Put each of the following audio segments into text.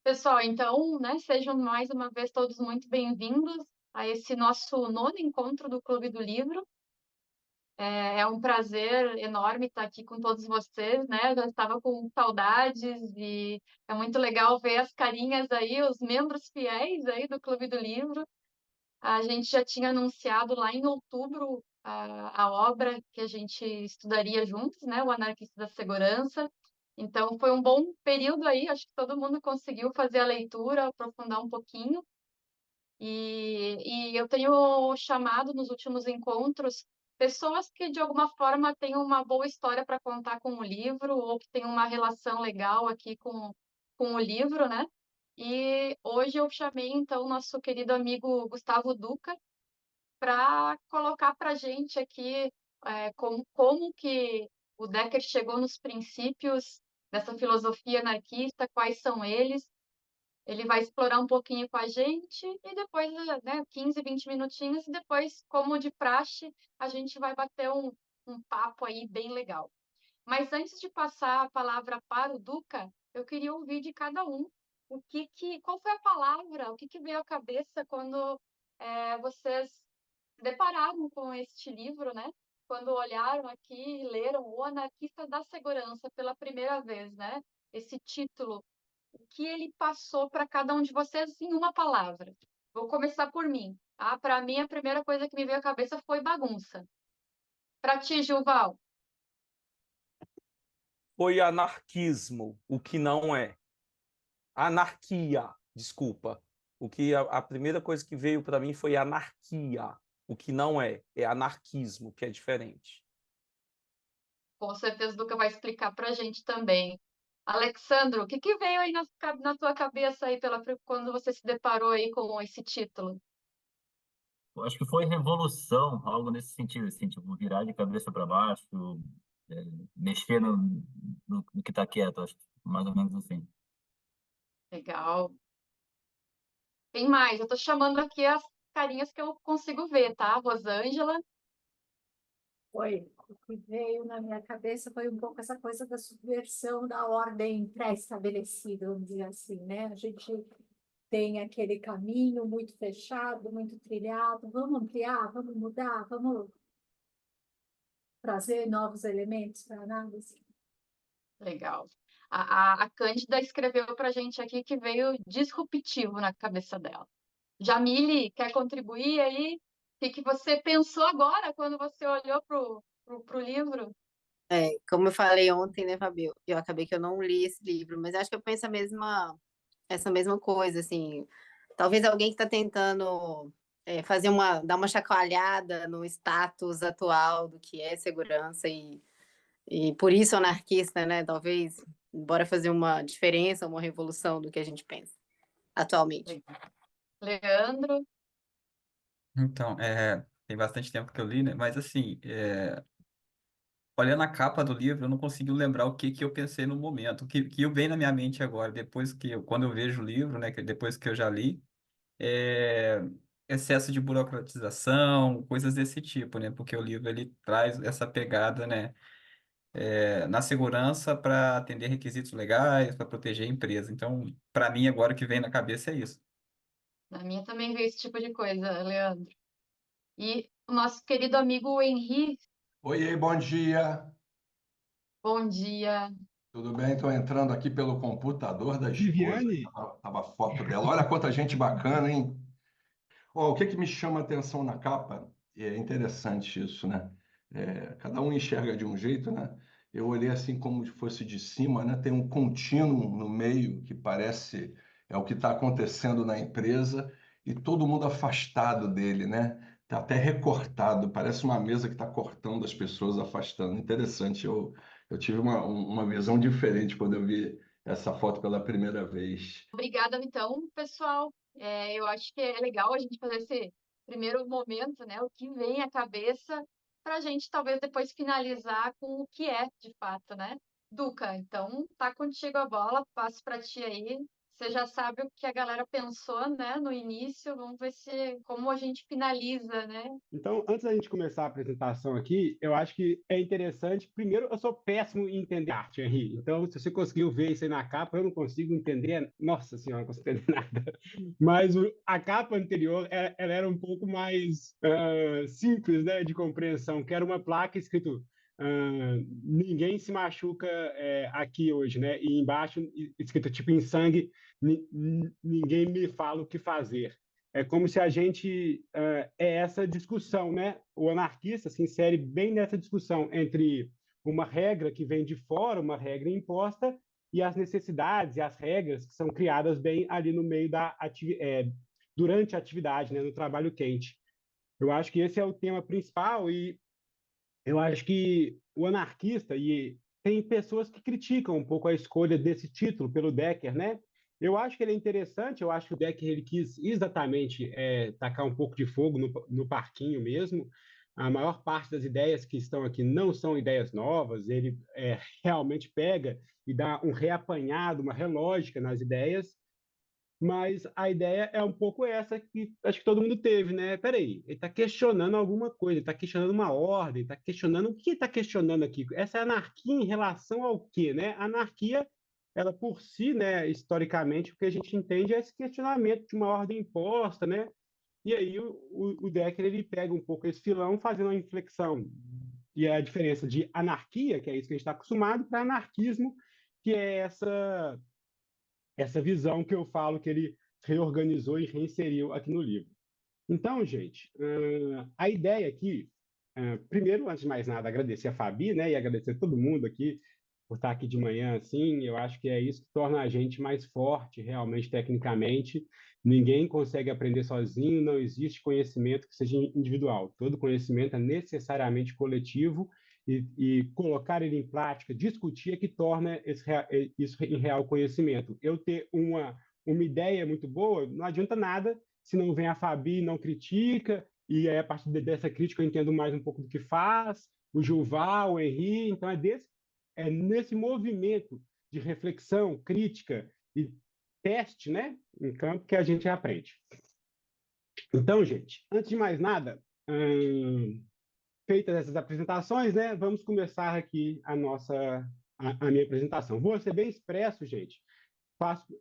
Pessoal, então, né, sejam mais uma vez todos muito bem-vindos a esse nosso nono encontro do Clube do Livro. É um prazer enorme estar aqui com todos vocês, né? Eu já estava com saudades e é muito legal ver as carinhas aí, os membros fiéis aí do Clube do Livro. A gente já tinha anunciado lá em outubro a obra que a gente estudaria juntos, né? O Anarquista da Segurança. Então, foi um bom período aí, acho que todo mundo conseguiu fazer a leitura, aprofundar um pouquinho. E eu tenho chamado nos últimos encontros pessoas que, de alguma forma, têm uma boa história para contar com o livro ou que têm uma relação legal aqui com o livro, né? E hoje eu chamei, então, nosso querido amigo Gustavo Duca para colocar para a gente aqui como que o Decker chegou nos princípios dessa filosofia anarquista, quais são eles. Ele vai explorar um pouquinho com a gente e depois, né, 15, 20 minutinhos, e depois, como de praxe, a gente vai bater um papo aí bem legal. Mas antes de passar a palavra para o Duca, eu queria ouvir de cada um qual foi a palavra, o que veio à cabeça quando vocês se depararam com este livro, né? Quando olharam aqui e leram O Anarquista da Segurança pela primeira vez, né? Esse título, o que ele passou para cada um de vocês em uma palavra. Vou começar por mim. Para mim, a primeira coisa que me veio à cabeça foi bagunça. Para ti, Gilval? Foi anarquismo, o que não é. Anarquia, desculpa. A primeira coisa que veio para mim foi anarquia, o que não é. É anarquismo, que é diferente. Com certeza o Duca vai explicar para a gente também. Alexandro, o que veio aí na tua cabeça aí quando você se deparou aí com esse título? Eu acho que foi revolução, algo nesse sentido, assim, tipo, virar de cabeça para baixo, é, mexer no que está quieto, acho que mais ou menos assim. Legal. Tem mais, eu estou chamando aqui as carinhas que eu consigo ver, tá? Rosângela. Foi. O que veio na minha cabeça foi um pouco essa coisa da subversão da ordem pré-estabelecida, vamos dizer assim, né? A gente tem aquele caminho muito fechado, muito trilhado, vamos ampliar, vamos mudar, vamos trazer novos elementos para análise. Legal. A Cândida escreveu para a gente aqui que veio disruptivo na cabeça dela. Jamile, quer contribuir aí? O que você pensou agora quando você olhou pro livro? Como eu falei ontem, né, Fabio? Eu acabei que eu não li esse livro, mas acho que eu penso essa mesma coisa, assim. Talvez alguém que está tentando dar uma chacoalhada no status atual do que é segurança e por isso anarquista, né? Talvez, bora fazer uma diferença, uma revolução do que a gente pensa atualmente. Leandro? Então, tem bastante tempo que eu li, né? Mas assim, olhando a capa do livro, eu não consigo lembrar o que que eu pensei no momento. O que vem na minha mente agora, quando eu vejo o livro, né? Depois que eu já li, é excesso de burocratização, coisas desse tipo, né? Porque o livro ele traz essa pegada, né? Na segurança para atender requisitos legais, para proteger a empresa. Então, para mim, agora o que vem na cabeça é isso. Na minha também veio esse tipo de coisa, Leandro. E o nosso querido amigo Henri, Oiê, bom dia. bom dia. Tudo bem? Estou entrando aqui pelo computador da esposa. Viviane, Tava a foto dela. Olha quanta gente bacana, hein? Ó, o que que me chama a atenção na capa? É interessante isso, né? Cada um enxerga de um jeito, né? Eu olhei assim como se fosse de cima, né? Tem um contínuo no meio que parece o que está acontecendo na empresa e todo mundo afastado dele, né? Tá até recortado, parece uma mesa que está cortando as pessoas, afastando. Interessante, eu tive uma visão diferente quando eu vi essa foto pela primeira vez. Obrigada, então, pessoal. Eu acho que é legal a gente fazer esse primeiro momento, né? O que vem à cabeça, para a gente talvez depois finalizar com o que é de fato, né? Duca, então tá contigo a bola, passo para ti aí. Você já sabe o que a galera pensou, né, no início. Vamos ver como a gente finaliza, né? Então, antes da gente começar a apresentação aqui, eu acho que é interessante. Primeiro, eu sou péssimo em entender arte, Henri. Então, se você conseguiu ver isso aí na capa, eu não consigo entender. Nossa Senhora, não consigo entender nada. Mas a capa anterior, ela era um pouco mais simples, né, de compreensão, que era uma placa escrito ninguém se machuca aqui hoje, né? E embaixo, escrito tipo em sangue, ninguém me fala o que fazer. É como se a gente essa discussão, né? O anarquista se insere bem nessa discussão entre uma regra que vem de fora, uma regra imposta, e as necessidades e as regras que são criadas bem ali no meio durante a atividade, né? No trabalho quente. Eu acho que esse é o tema principal e eu acho que o anarquista, e tem pessoas que criticam um pouco a escolha desse título pelo Decker, né? Eu acho que ele é interessante, eu acho que o Decker ele quis exatamente tacar um pouco de fogo no parquinho mesmo. A maior parte das ideias que estão aqui não são ideias novas, ele realmente pega e dá um reapanhado, uma relógica nas ideias, mas a ideia é um pouco essa que acho que todo mundo teve, né? Peraí, ele está questionando alguma coisa, ele está questionando uma ordem, está questionando o que está questionando aqui. Essa anarquia em relação ao quê, né? A anarquia, ela por si, né, historicamente, o que a gente entende é esse questionamento de uma ordem imposta, né? E aí o Decker ele pega um pouco esse filão, fazendo uma inflexão e a diferença de anarquia, que é isso que a gente está acostumado, para anarquismo, que é essa visão que eu falo que ele reorganizou e reinseriu aqui no livro. Então, gente, a ideia aqui, primeiro, antes de mais nada, agradecer a Fabi, né, e agradecer a todo mundo aqui por estar aqui de manhã, assim, eu acho que é isso que torna a gente mais forte, realmente, tecnicamente. Ninguém consegue aprender sozinho, não existe conhecimento que seja individual. Todo conhecimento é necessariamente coletivo e colocar ele em prática, discutir é que torna isso em real conhecimento. Eu ter uma ideia muito boa, não adianta nada se não vem a Fabi e não critica, e aí, a partir dessa crítica eu entendo mais um pouco do que faz, o Juval, o Henri, então é nesse movimento de reflexão, crítica e teste, né, em campo que a gente aprende. Então, gente, antes de mais nada, feitas essas apresentações, né, vamos começar aqui a minha apresentação. Vou ser bem expresso, gente.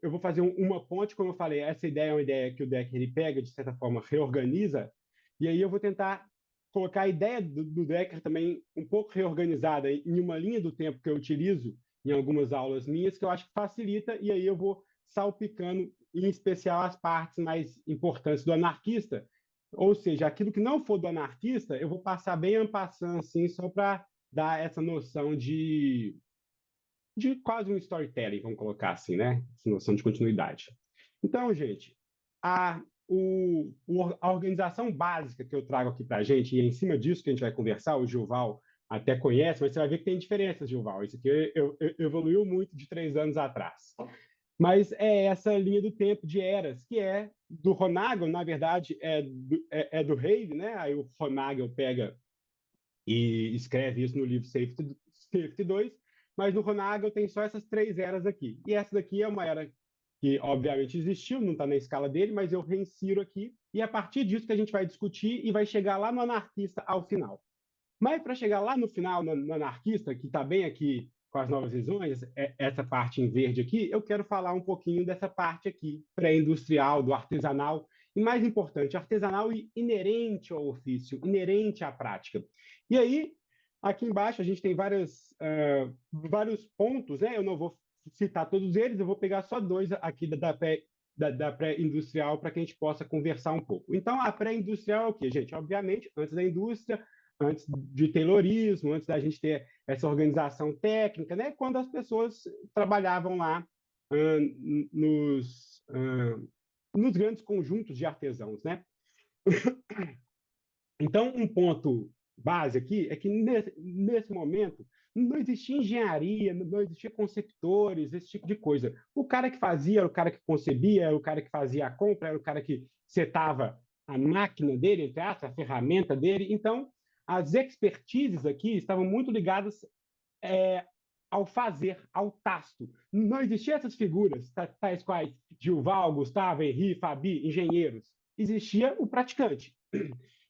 Eu vou fazer uma ponte, como eu falei, essa ideia é uma ideia que o Decker ele pega, de certa forma, reorganiza, e aí eu vou tentar colocar a ideia do Decker também um pouco reorganizada em uma linha do tempo que eu utilizo em algumas aulas minhas, que eu acho que facilita, e aí eu vou salpicando, em especial, as partes mais importantes do anarquista, ou seja, aquilo que não for do anarquista, eu vou passar bem en passant, assim, só para dar essa noção de quase um storytelling, vamos colocar assim, né? Essa noção de continuidade. Então, gente, a organização básica que eu trago aqui para a gente, e é em cima disso que a gente vai conversar, o Gilval até conhece, mas você vai ver que tem diferenças, Gilval. Isso aqui evoluiu muito de 3 anos atrás. Mas é essa linha do tempo de eras, que é do Honagel, na verdade, é do Reid, né? Aí o Honagel pega e escreve isso no livro Safety 2, mas no Honagel tem só essas 3 eras aqui. E essa daqui é uma era que, obviamente, existiu, não está na escala dele, mas eu reinsiro aqui, e é a partir disso que a gente vai discutir e vai chegar lá no anarquista ao final. Mas para chegar lá no final, no anarquista, que está bem aqui com as novas visões, essa parte em verde aqui, eu quero falar um pouquinho dessa parte aqui, pré-industrial, do artesanal, e mais importante, artesanal e inerente ao ofício, inerente à prática. E aí, aqui embaixo, a gente tem vários pontos, né? Eu não vou citar todos eles, eu vou pegar só 2 aqui da pré-industrial para que a gente possa conversar um pouco. Então, a pré-industrial é o quê, gente? Obviamente, antes da indústria, antes de Taylorismo, antes da gente ter essa organização técnica, né? Quando as pessoas trabalhavam lá nos grandes conjuntos de artesãos, né? Então, um ponto base aqui é que nesse momento não existia engenharia, não existia conceptores, esse tipo de coisa. O cara que fazia era o cara que concebia, era o cara que fazia a compra, era o cara que setava a máquina dele, entre aspas, a ferramenta dele. Então, as expertises aqui estavam muito ligadas ao fazer, ao tasto. Não existiam essas figuras, tais quais Gilval, Gustavo, Henri, Fabi, engenheiros. Existia o praticante.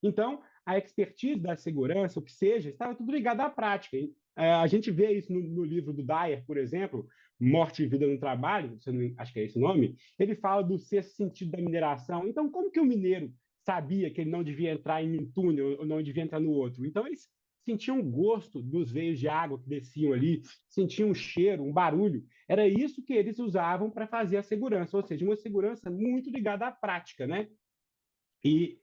Então, a expertise da segurança, o que seja, estava tudo ligado à prática. A gente vê isso no livro do Dyer, por exemplo, Morte e Vida no Trabalho, acho que é esse o nome, ele fala do sexto sentido da mineração. Então, como que o mineiro sabia que ele não devia entrar em um túnel ou não devia entrar no outro? Então, eles sentiam o gosto dos veios de água que desciam ali, sentiam um cheiro, um barulho. Era isso que eles usavam para fazer a segurança, ou seja, uma segurança muito ligada à prática, né? E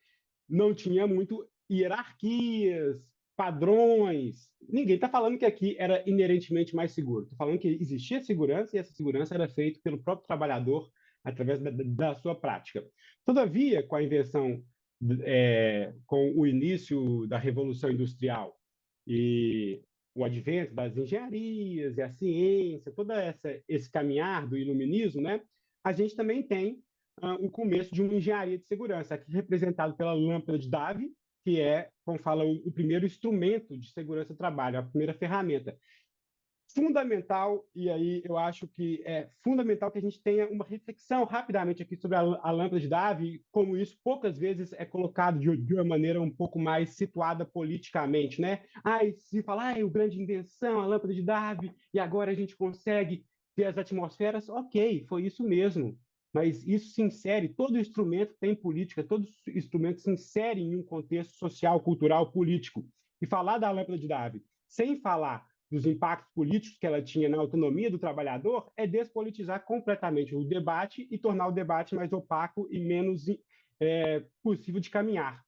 não tinha muito hierarquias, padrões. Ninguém está falando que aqui era inerentemente mais seguro. Estou falando que existia segurança e essa segurança era feita pelo próprio trabalhador através da sua prática. Todavia, com a invenção, com o início da Revolução Industrial e o advento das engenharias e a ciência, todo esse caminhar do iluminismo, né, a gente também tem o começo de uma engenharia de segurança, aqui representado pela lâmpada de Davy, que é, como fala, o primeiro instrumento de segurança do trabalho, a primeira ferramenta. Fundamental, e aí eu acho que é fundamental que a gente tenha uma reflexão rapidamente aqui sobre a lâmpada de Davy, como isso poucas vezes é colocado de uma maneira um pouco mais situada politicamente, né? Se falar, o grande invenção, a lâmpada de Davy, e agora a gente consegue ter as atmosferas, ok, foi isso mesmo. Mas isso se insere, todo instrumento tem política, todo instrumento se insere em um contexto social, cultural, político. E falar da lâmpada de Davy, sem falar dos impactos políticos que ela tinha na autonomia do trabalhador, é despolitizar completamente o debate e tornar o debate mais opaco e menos possível de caminhar.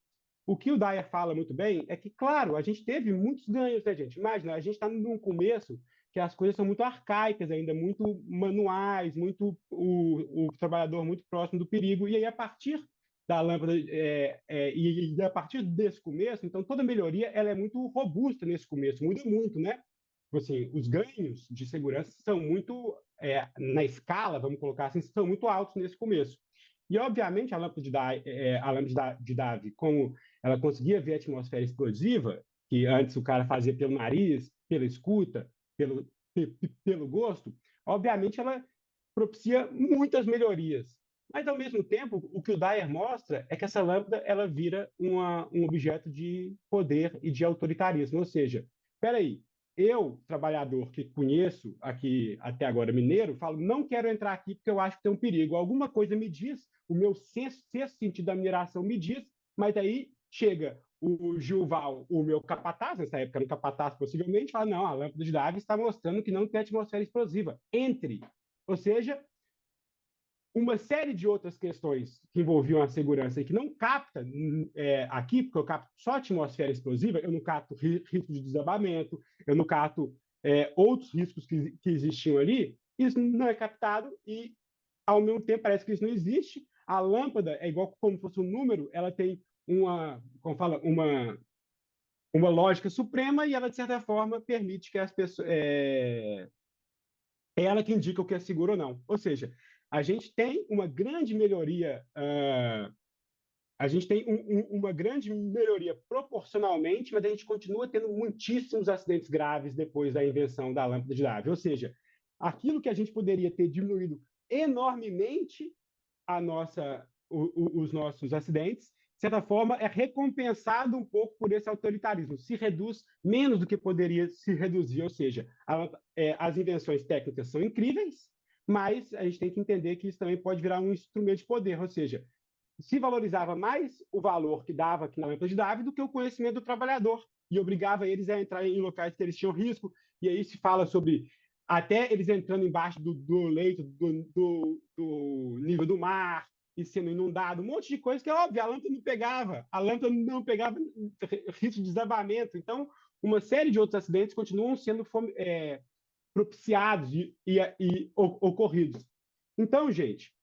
O que o Dyer fala muito bem é que, claro, a gente teve muitos ganhos, né, gente? Imagina, a gente está num começo que as coisas são muito arcaicas ainda, muito manuais, muito o trabalhador muito próximo do perigo, e aí a partir da lâmpada, e a partir desse começo, então toda melhoria ela é muito robusta nesse começo, muda muito, né? Assim, os ganhos de segurança são muito, na escala, vamos colocar assim, são muito altos nesse começo. E, obviamente, a lâmpada de Davy, como ela conseguia ver a atmosfera explosiva, que antes o cara fazia pelo nariz, pela escuta, pelo gosto, obviamente ela propicia muitas melhorias. Mas, ao mesmo tempo, o que o Dyer mostra é que essa lâmpada ela vira um objeto de poder e de autoritarismo. Ou seja, espera aí, eu, trabalhador que conheço aqui até agora mineiro, falo, não quero entrar aqui porque eu acho que tem um perigo. Alguma coisa me diz, o meu sexto sentido da mineração me diz, mas aí chega o Gilval, o meu capataz, nessa época era um capataz possivelmente, fala, não, a lâmpada de Davy está mostrando que não tem atmosfera explosiva. Entre. Ou seja, uma série de outras questões que envolviam a segurança e que não capta aqui, porque eu capto só atmosfera explosiva, eu não capto risco de desabamento, eu não capto outros riscos que existiam ali, isso não é captado e, ao mesmo tempo, parece que isso não existe. A lâmpada é igual como fosse um número, ela tem como fala, uma lógica suprema e ela, de certa forma, permite que as pessoas... É ela que indica o que é seguro ou não. Ou seja, a gente tem uma grande melhoria, a gente tem uma grande melhoria proporcionalmente, mas a gente continua tendo muitíssimos acidentes graves depois da invenção da lâmpada de Davy. Ou seja, aquilo que a gente poderia ter diminuído enormemente os nossos acidentes, de certa forma, é recompensado um pouco por esse autoritarismo. Se reduz menos do que poderia se reduzir. Ou seja, as invenções técnicas são incríveis, mas a gente tem que entender que isso também pode virar um instrumento de poder. Ou seja, se valorizava mais o valor que dava aqui na lâmpada de Davy do que o conhecimento do trabalhador e obrigava eles a entrar em locais que eles tinham risco. E aí se fala sobre até eles entrando embaixo do leito, do nível do mar e sendo inundado, um monte de coisa que é óbvio, a lâmpada não pegava risco de desabamento. Então, uma série de outros acidentes continuam sendo propiciados e ocorridos. Então, gente,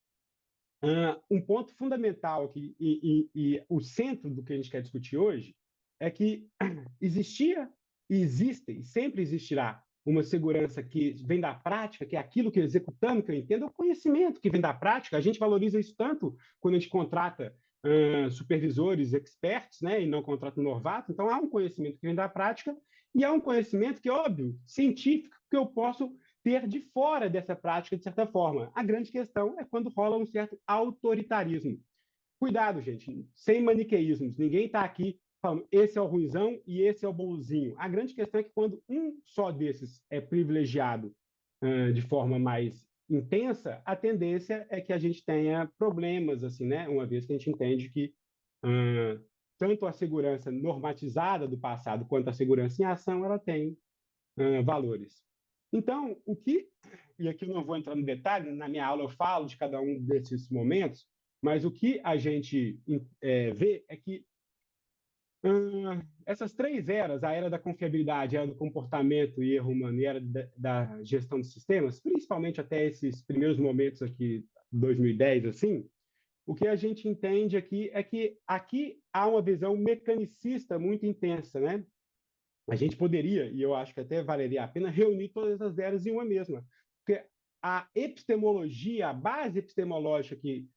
um ponto fundamental aqui, e o centro do que a gente quer discutir hoje, é que existia, existe e sempre existirá uma segurança que vem da prática, que é aquilo que executando, que eu entendo, é o conhecimento que vem da prática. A gente valoriza isso tanto quando a gente contrata supervisores experts, né, e não contrata novato. Então, há um conhecimento que vem da prática e há um conhecimento que, óbvio, científico, que eu posso ter de fora dessa prática, de certa forma. A grande questão é quando rola um certo autoritarismo. Cuidado, gente, sem maniqueísmos. Ninguém está aqui falando esse é o ruinzão e esse é o bonzinho. A grande questão é que quando um só desses é privilegiado de forma mais intensa, a tendência é que a gente tenha problemas, assim, né? Uma vez que a gente entende que tanto a segurança normatizada do passado quanto a segurança em ação, ela tem valores. Então, e aqui eu não vou entrar no detalhe, na minha aula eu falo de cada um desses momentos, mas o que a gente vê é que essas três eras, a era da confiabilidade, a era do comportamento e erro humano e a era da gestão de sistemas, principalmente até esses primeiros momentos aqui, 2010, assim, o que a gente entende aqui é que aqui há uma visão mecanicista muito intensa, né? A gente poderia, e eu acho que até valeria a pena, reunir todas as eras em uma mesma. Porque a epistemologia, a base epistemológica que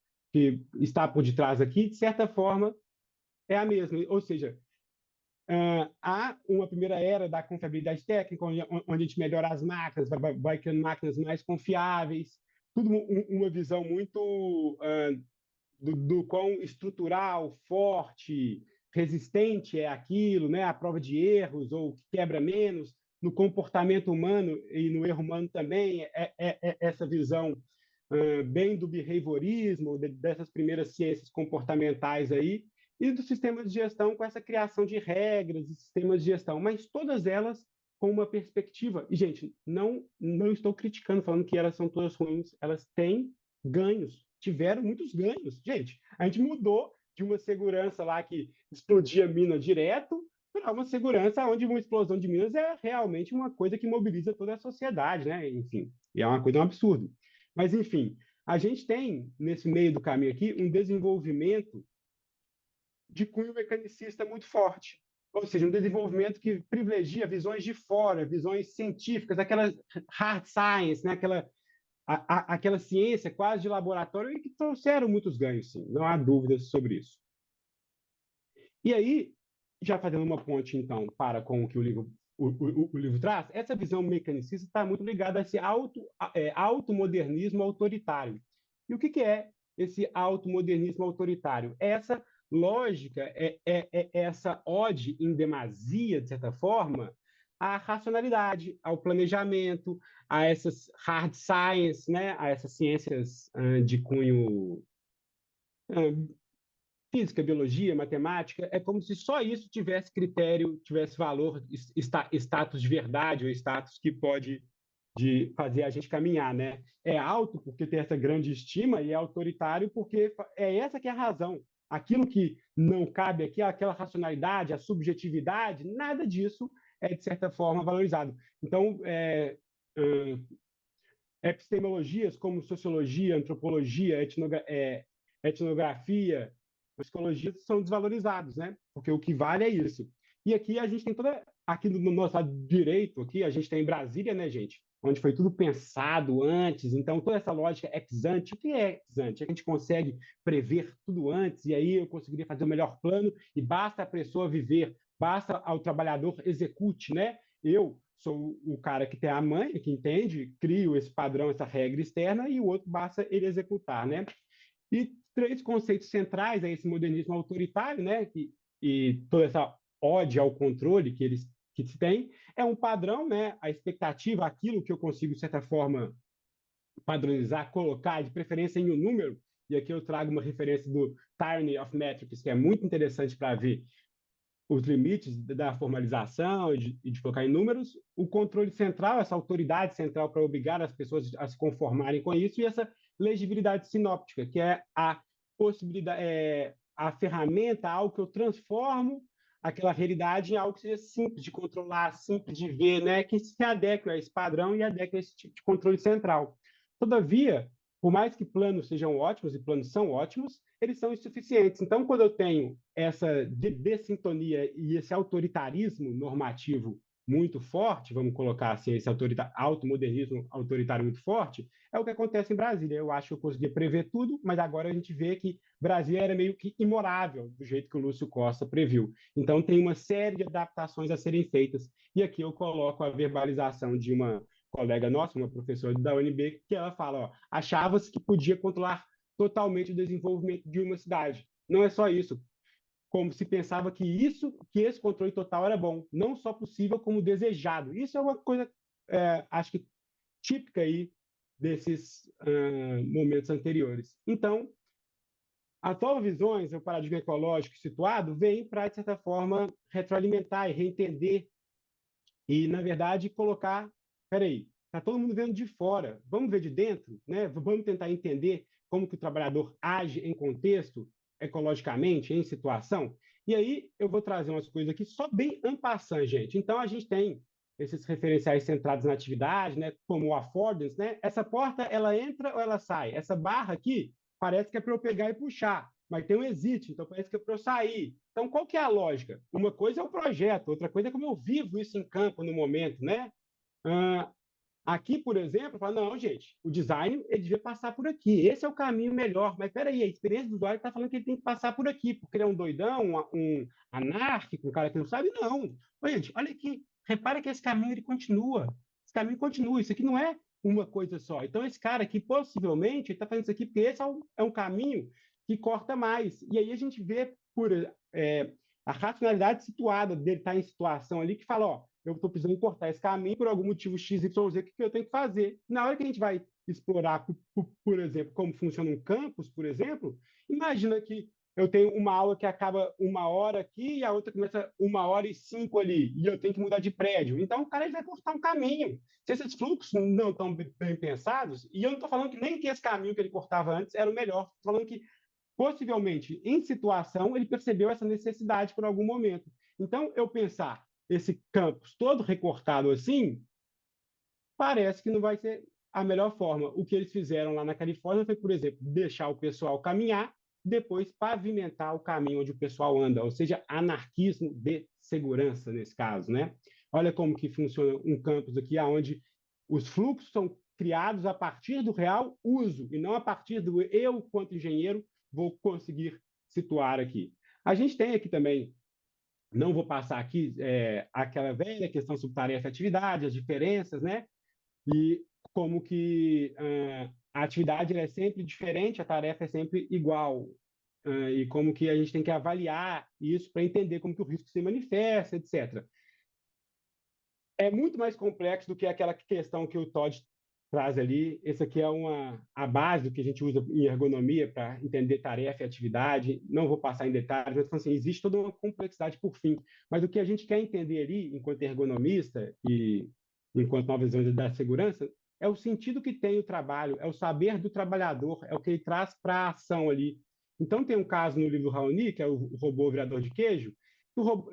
está por detrás aqui, de certa forma, é a mesma. Ou seja, há uma primeira era da confiabilidade técnica, onde a gente melhora as máquinas, vai criando máquinas mais confiáveis, tudo uma visão muito do quão estrutural, forte, resistente é aquilo, né? A prova de erros ou que quebra menos. No comportamento humano e no erro humano também, essa visão bem do behaviorismo, dessas primeiras ciências comportamentais aí, e do sistema de gestão com essa criação de regras e sistemas de gestão, mas todas elas com uma perspectiva. E, gente, não estou criticando, falando que elas são todas ruins, elas têm ganhos, tiveram muitos ganhos. Gente, a gente mudou de uma segurança lá que explodia mina direto para uma segurança onde uma explosão de minas é realmente uma coisa que mobiliza toda a sociedade, né? Enfim, e é uma coisa um absurdo. Mas, enfim, a gente tem, nesse meio do caminho aqui, um desenvolvimento de cunho mecanicista muito forte. Ou seja, um desenvolvimento que privilegia visões de fora, visões científicas, aquela hard science, né? Aquela ciência quase de laboratório e que trouxeram muitos ganhos, sim, não há dúvidas sobre isso. E aí, já fazendo uma ponte, então, para com o que o livro traz, essa visão mecanicista está muito ligada a esse automodernismo autoritário. E o que é esse automodernismo autoritário? Essa lógica, essa ode em demasia, de certa forma, à racionalidade, ao planejamento, a essas hard science, né? A essas ciências de cunho física, biologia, matemática, é como se só isso tivesse critério, tivesse valor, status de verdade ou status que pode fazer a gente caminhar, né? É alto porque tem essa grande estima e é autoritário porque é essa que é a razão. Aquilo que não cabe aqui, aquela racionalidade, a subjetividade, nada disso é, de certa forma, valorizado. Então, epistemologias como sociologia, antropologia, etnografia, psicologia são desvalorizados, né? Porque o que vale é isso. E aqui a gente tem aqui no nosso lado direito, aqui a gente tem Brasília, né, gente? Onde foi tudo pensado antes, então toda essa lógica ex ante, o que é ex ante? A gente consegue prever tudo antes, e aí eu conseguiria fazer o melhor plano, e basta a pessoa viver, basta ao trabalhador execute, né? Eu sou o cara que tem a manha, que entende, crio esse padrão, essa regra externa, e o outro basta ele executar, né? E três conceitos centrais a esse modernismo autoritário, né? E toda essa ode ao controle que se tem, é um padrão, né? A expectativa, aquilo que eu consigo, de certa forma, padronizar, colocar, de preferência em um número, e aqui eu trago uma referência do Tyranny of Metrics, que é muito interessante para ver os limites da formalização e de colocar em números, o controle central, essa autoridade central para obrigar as pessoas a se conformarem com isso, e essa legibilidade sinóptica, que é a possibilidade, a ferramenta, algo que eu transformo aquela realidade em algo que seja simples de controlar, simples de ver, né? Que se adeque a esse padrão e adeque a esse tipo de controle central. Todavia, por mais que planos sejam ótimos, e planos são ótimos, eles são insuficientes. Então, quando eu tenho essa dessintonia e esse autoritarismo normativo muito forte, vamos colocar assim, esse automodernismo autoritário muito forte, é o que acontece em Brasília. Eu acho que eu conseguia prever tudo, mas agora a gente vê que Brasília era meio que imorável, do jeito que o Lúcio Costa previu. Então, tem uma série de adaptações a serem feitas, e aqui eu coloco a verbalização de uma colega nossa, uma professora da UNB, que ela fala, ó, achava-se que podia controlar totalmente o desenvolvimento de uma cidade. Não é só isso, como se pensava que esse controle total era bom, não só possível, como desejado. Isso é uma coisa, acho que típica aí desses momentos anteriores. Então, atual visões, o paradigma ecológico situado, vem para, de certa forma, retroalimentar e reentender e, na verdade, colocar, peraí, está todo mundo vendo de fora, vamos ver de dentro, né? Vamos tentar entender como que o trabalhador age em contexto, ecologicamente, em situação. E aí eu vou trazer umas coisas aqui só bem en passant, gente. Então, a gente tem esses referenciais centrados na atividade, né? Como o affordance, né? Essa porta, ela entra ou ela sai? Essa barra aqui parece que é para eu pegar e puxar, mas tem um exit, então parece que é para eu sair. Então, qual que é a lógica? Uma coisa é o projeto, outra coisa é como eu vivo isso em campo no momento, né? Aqui, por exemplo, fala, não, gente, o design ele devia passar por aqui, esse é o caminho melhor, mas peraí, a experiência do usuário está falando que ele tem que passar por aqui, porque ele é um doidão, um anárquico, um cara que não sabe, não. Ô, gente, olha aqui, repara que esse caminho ele continua, esse caminho continua, isso aqui não é uma coisa só. Então, esse cara aqui, possivelmente, está fazendo isso aqui porque esse é um caminho que corta mais. E aí a gente vê por a racionalidade situada dele estar em situação ali que fala, ó, eu estou precisando cortar esse caminho por algum motivo X, Y, Z, o que eu tenho que fazer? Na hora que a gente vai explorar, por exemplo, como funciona um campus, por exemplo, imagina que eu tenho uma aula que acaba 1 hora aqui e a outra começa 1h05 ali, e eu tenho que mudar de prédio. Então, o cara ele vai cortar um caminho. Se esses fluxos não estão bem pensados, e eu não estou falando que nem que esse caminho que ele cortava antes era o melhor, estou falando que possivelmente, em situação, ele percebeu essa necessidade por algum momento. Então, eu pensar esse campus todo recortado assim, parece que não vai ser a melhor forma. O que eles fizeram lá na Califórnia foi, por exemplo, deixar o pessoal caminhar, depois pavimentar o caminho onde o pessoal anda, ou seja, anarquismo de segurança nesse caso, né? Olha como que funciona um campus aqui, onde os fluxos são criados a partir do real uso e não a partir do eu, quanto engenheiro, vou conseguir situar aqui. A gente tem aqui também, não vou passar aqui, aquela velha questão sobre tarefa e atividade, as diferenças, né? E como que a atividade é sempre diferente, a tarefa é sempre igual. E como que a gente tem que avaliar isso para entender como que o risco se manifesta, etc. É muito mais complexo do que aquela questão que o Todd traz ali. Esse aqui é a base do que a gente usa em ergonomia para entender tarefa e atividade. Não vou passar em detalhes, mas assim, existe toda uma complexidade por fim. Mas o que a gente quer entender ali, enquanto ergonomista e enquanto nova visão da segurança, é o sentido que tem o trabalho, é o saber do trabalhador, é o que ele traz para a ação ali. Então, tem um caso no livro do Raoni, que é o robô virador de queijo,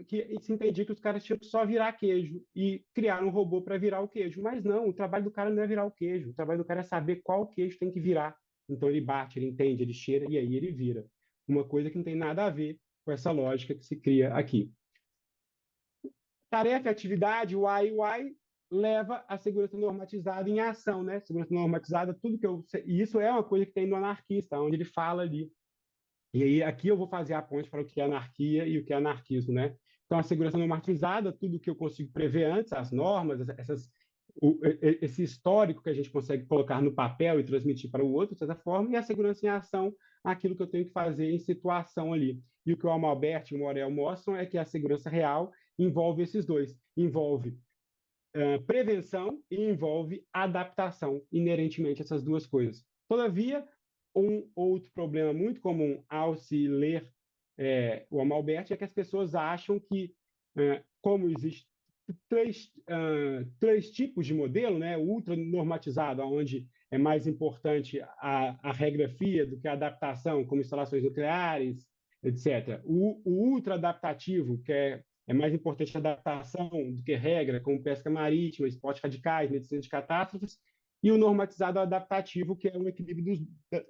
que se entendia que os caras tinham que só virar queijo e criar um robô para virar o queijo. Mas não, o trabalho do cara não é virar o queijo, o trabalho do cara é saber qual queijo tem que virar. Então ele bate, ele entende, ele cheira e aí ele vira. Uma coisa que não tem nada a ver com essa lógica que se cria aqui. Tarefa e atividade, o UI leva a segurança normatizada em ação, né? Segurança normatizada, tudo que eu... E isso é uma coisa que tem no anarquista, onde ele fala ali. E aí, aqui eu vou fazer a ponte para o que é anarquia e o que é anarquismo, né? Então, a segurança normatizada, tudo que eu consigo prever antes, as normas, esse histórico que a gente consegue colocar no papel e transmitir para o outro, de certa forma, e a segurança em ação, aquilo que eu tenho que fazer em situação ali. E o que o Amalbert e o Morel mostram é que a segurança real envolve esses dois. Envolve prevenção e envolve adaptação, inerentemente essas duas coisas. Todavia, um outro problema muito comum ao se ler o Amalbert é que as pessoas acham que, como existem três tipos de modelo, né? O ultra normatizado, onde é mais importante a regra fria do que a adaptação, como instalações nucleares, etc. O ultra adaptativo, que é mais importante a adaptação do que regra, como pesca marítima, esportes radicais, medicina de catástrofes, e o normatizado adaptativo, que é um equilíbrio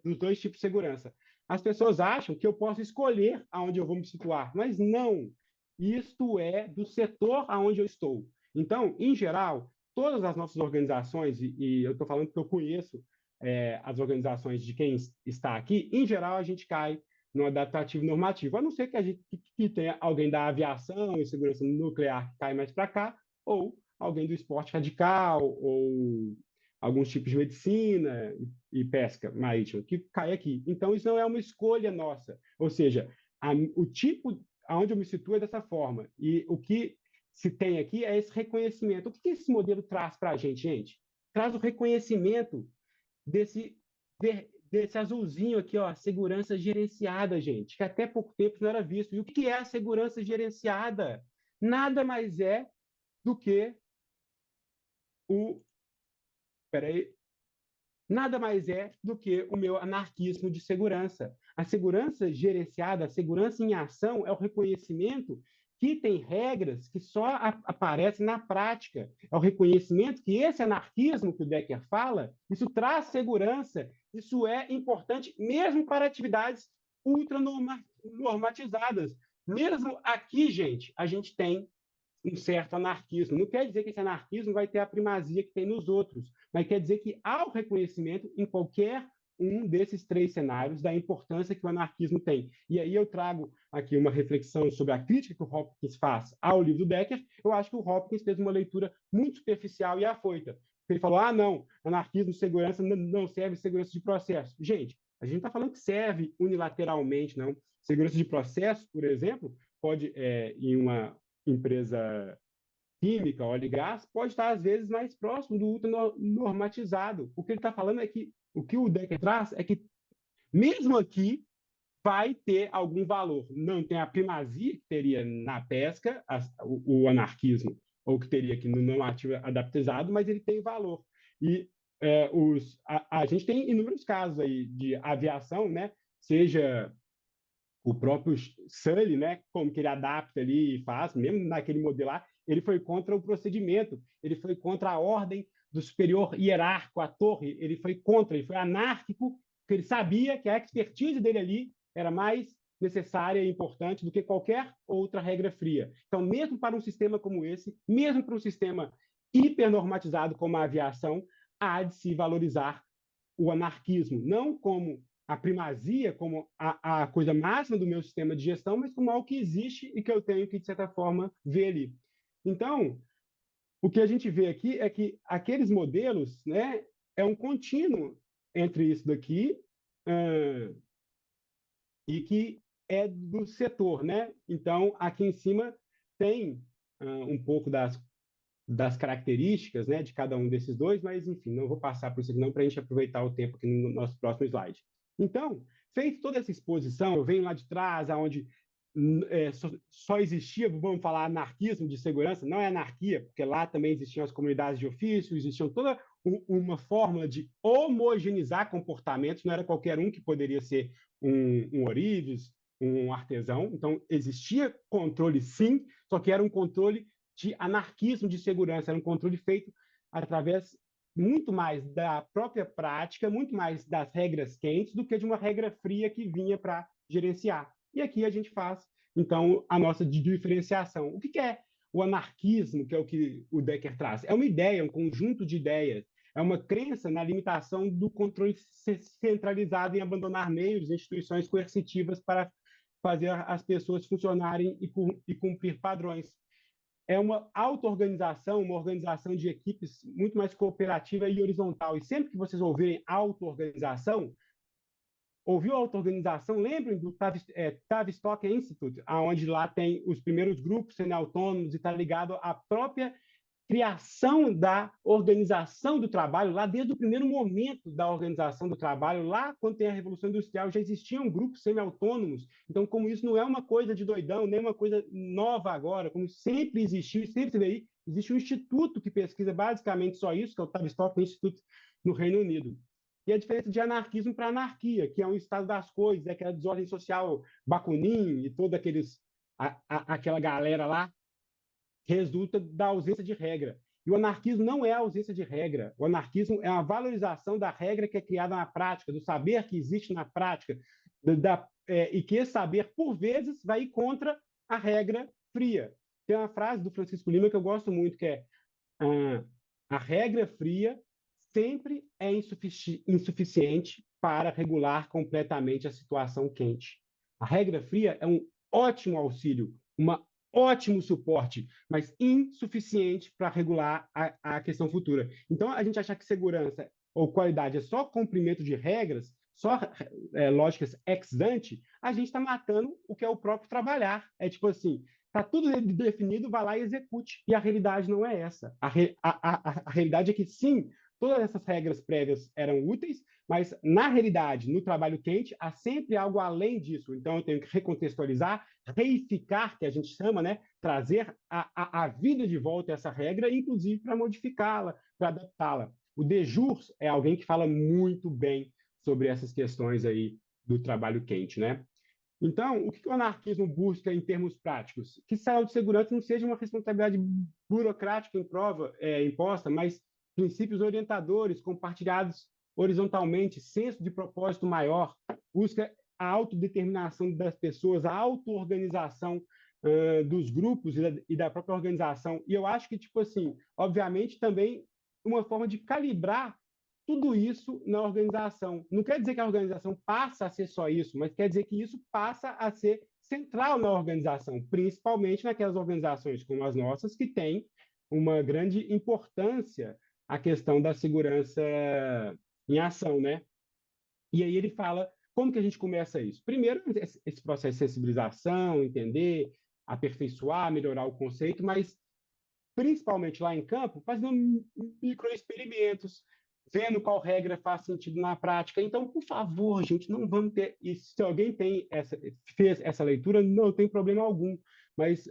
dos dois tipos de segurança. As pessoas acham que eu posso escolher aonde eu vou me situar, mas não. Isto é do setor aonde eu estou. Então, em geral, todas as nossas organizações, e eu estou falando porque eu conheço as organizações de quem está aqui, em geral, a gente cai no adaptativo normativo, a não ser que tenha alguém da aviação e segurança nuclear que cai mais para cá, ou alguém do esporte radical ou alguns tipos de medicina e pesca marítima que cai aqui. Então, isso não é uma escolha nossa. Ou seja, o tipo aonde eu me situo é dessa forma. E o que se tem aqui é esse reconhecimento. O que esse modelo traz para a gente, gente? Traz o reconhecimento desse azulzinho aqui, ó, segurança gerenciada, gente, que até pouco tempo não era visto. E o que é a segurança gerenciada? Nada mais é do que o... Peraí. Nada mais é do que o meu anarquismo de segurança. A segurança gerenciada, a segurança em ação é o reconhecimento que tem regras que só aparecem na prática. É o reconhecimento que esse anarquismo que o Decker fala, isso traz segurança, isso é importante mesmo para atividades ultranormatizadas. Mesmo aqui, gente, a gente tem um certo anarquismo. Não quer dizer que esse anarquismo vai ter a primazia que tem nos outros, mas quer dizer que há o reconhecimento em qualquer um desses três cenários da importância que o anarquismo tem. E aí eu trago aqui uma reflexão sobre a crítica que o Hopkins faz ao livro do Decker. Eu acho que o Hopkins fez uma leitura muito superficial e afoita. Ele falou, não, anarquismo, segurança, não serve segurança de processo. Gente, a gente não está falando que serve unilateralmente, não. Segurança de processo, por exemplo, pode, em uma empresa química, óleo e gás, pode estar, às vezes, mais próximo do ultranormatizado. O que ele está falando é que, o que o Decker traz é que, mesmo aqui, vai ter algum valor. Não tem a primazia que teria na pesca, o anarquismo, ou que teria aqui no normativo adaptizado, mas ele tem valor. E a gente tem inúmeros casos aí de aviação, né? Seja o próprio Sully, né, como que ele adapta ali e faz, mesmo naquele modelo lá, ele foi contra o procedimento, ele foi contra a ordem do superior hierárquico, a torre, ele foi contra, ele foi anárquico, porque ele sabia que a expertise dele ali era mais necessária e importante do que qualquer outra regra fria. Então, mesmo para um sistema como esse, mesmo para um sistema hipernormatizado como a aviação, há de se valorizar o anarquismo, não como a primazia como a coisa máxima do meu sistema de gestão, mas como algo que existe e que eu tenho que, de certa forma, ver ali. Então, o que a gente vê aqui é que aqueles modelos, né, é um contínuo entre isso daqui e que é do setor, né? Então, aqui em cima tem um pouco das características, né, de cada um desses dois, mas, enfim, não vou passar por isso aqui não, para a gente aproveitar o tempo aqui no nosso próximo slide. Então, feito toda essa exposição, eu venho lá de trás, onde só existia, vamos falar, anarquismo de segurança, não é anarquia, porque lá também existiam as comunidades de ofício, existiam toda uma forma de homogeneizar comportamentos, não era qualquer um que poderia ser um ourives, um artesão, então existia controle sim, só que era um controle de anarquismo de segurança, era um controle feito através muito mais da própria prática, muito mais das regras quentes do que de uma regra fria que vinha para gerenciar. E aqui a gente faz, então, a nossa diferenciação. O que é o anarquismo, que é o que o Decker traz? É uma ideia, um conjunto de ideias, é uma crença na limitação do controle centralizado em abandonar meios e instituições coercitivas para fazer as pessoas funcionarem e cumprir padrões. É uma auto-organização, uma organização de equipes muito mais cooperativa e horizontal. E sempre que vocês ouvirem auto-organização, ouviu auto-organização, lembrem do Tavistock Institute, onde lá tem os primeiros grupos sendo autônomos e está ligado à própria criação da organização do trabalho, lá desde o primeiro momento da organização do trabalho, lá quando tem a Revolução Industrial, já existiam grupos semi-autônomos. Então, como isso não é uma coisa de doidão, nem uma coisa nova agora, como sempre existiu, sempre teve aí, existe um instituto que pesquisa basicamente só isso, que é o Tavistock Institute, no Reino Unido. E a diferença de anarquismo para anarquia, que é um estado das coisas, é aquela desordem social, Bakunin e toda aquela galera lá, resulta da ausência de regra. E o anarquismo não é a ausência de regra. O anarquismo é a valorização da regra que é criada na prática, do saber que existe na prática, e que esse saber, por vezes, vai ir contra a regra fria. Tem uma frase do Francisco Lima que eu gosto muito, que é a regra fria sempre é insuficiente para regular completamente a situação quente. A regra fria é um ótimo auxílio, uma ótimo suporte, mas insuficiente para regular a questão futura. Então, a gente achar que segurança ou qualidade é só cumprimento de regras, só lógicas ex ante, a gente está matando o que é o próprio trabalhar. É tipo assim, está tudo definido, vai lá e execute. E a realidade não é essa. A realidade é que, sim, todas essas regras prévias eram úteis, mas, na realidade, no trabalho quente, há sempre algo além disso. Então, eu tenho que recontextualizar, reificar, que a gente chama, né? Trazer a vida de volta a essa regra, inclusive para modificá-la, para adaptá-la. O De Jur é alguém que fala muito bem sobre essas questões aí do trabalho quente, né? Então, o que o anarquismo busca em termos práticos? Que saúde de segurança não seja uma responsabilidade burocrática imposta, mas princípios orientadores compartilhados horizontalmente, senso de propósito maior, busca a autodeterminação das pessoas, a auto-organização dos grupos e da própria organização. E eu acho que, tipo assim, obviamente também uma forma de calibrar tudo isso na organização. Não quer dizer que a organização passa a ser só isso, mas quer dizer que isso passa a ser central na organização, principalmente naquelas organizações como as nossas, que têm uma grande importância a questão da segurança em ação, né? E aí ele fala como que a gente começa isso. Primeiro, esse processo de sensibilização, entender, aperfeiçoar, melhorar o conceito, mas principalmente lá em campo, fazendo microexperimentos, vendo qual regra faz sentido na prática. Então, por favor, gente, não vamos ter. E se alguém fez essa leitura, não tem problema algum. Mas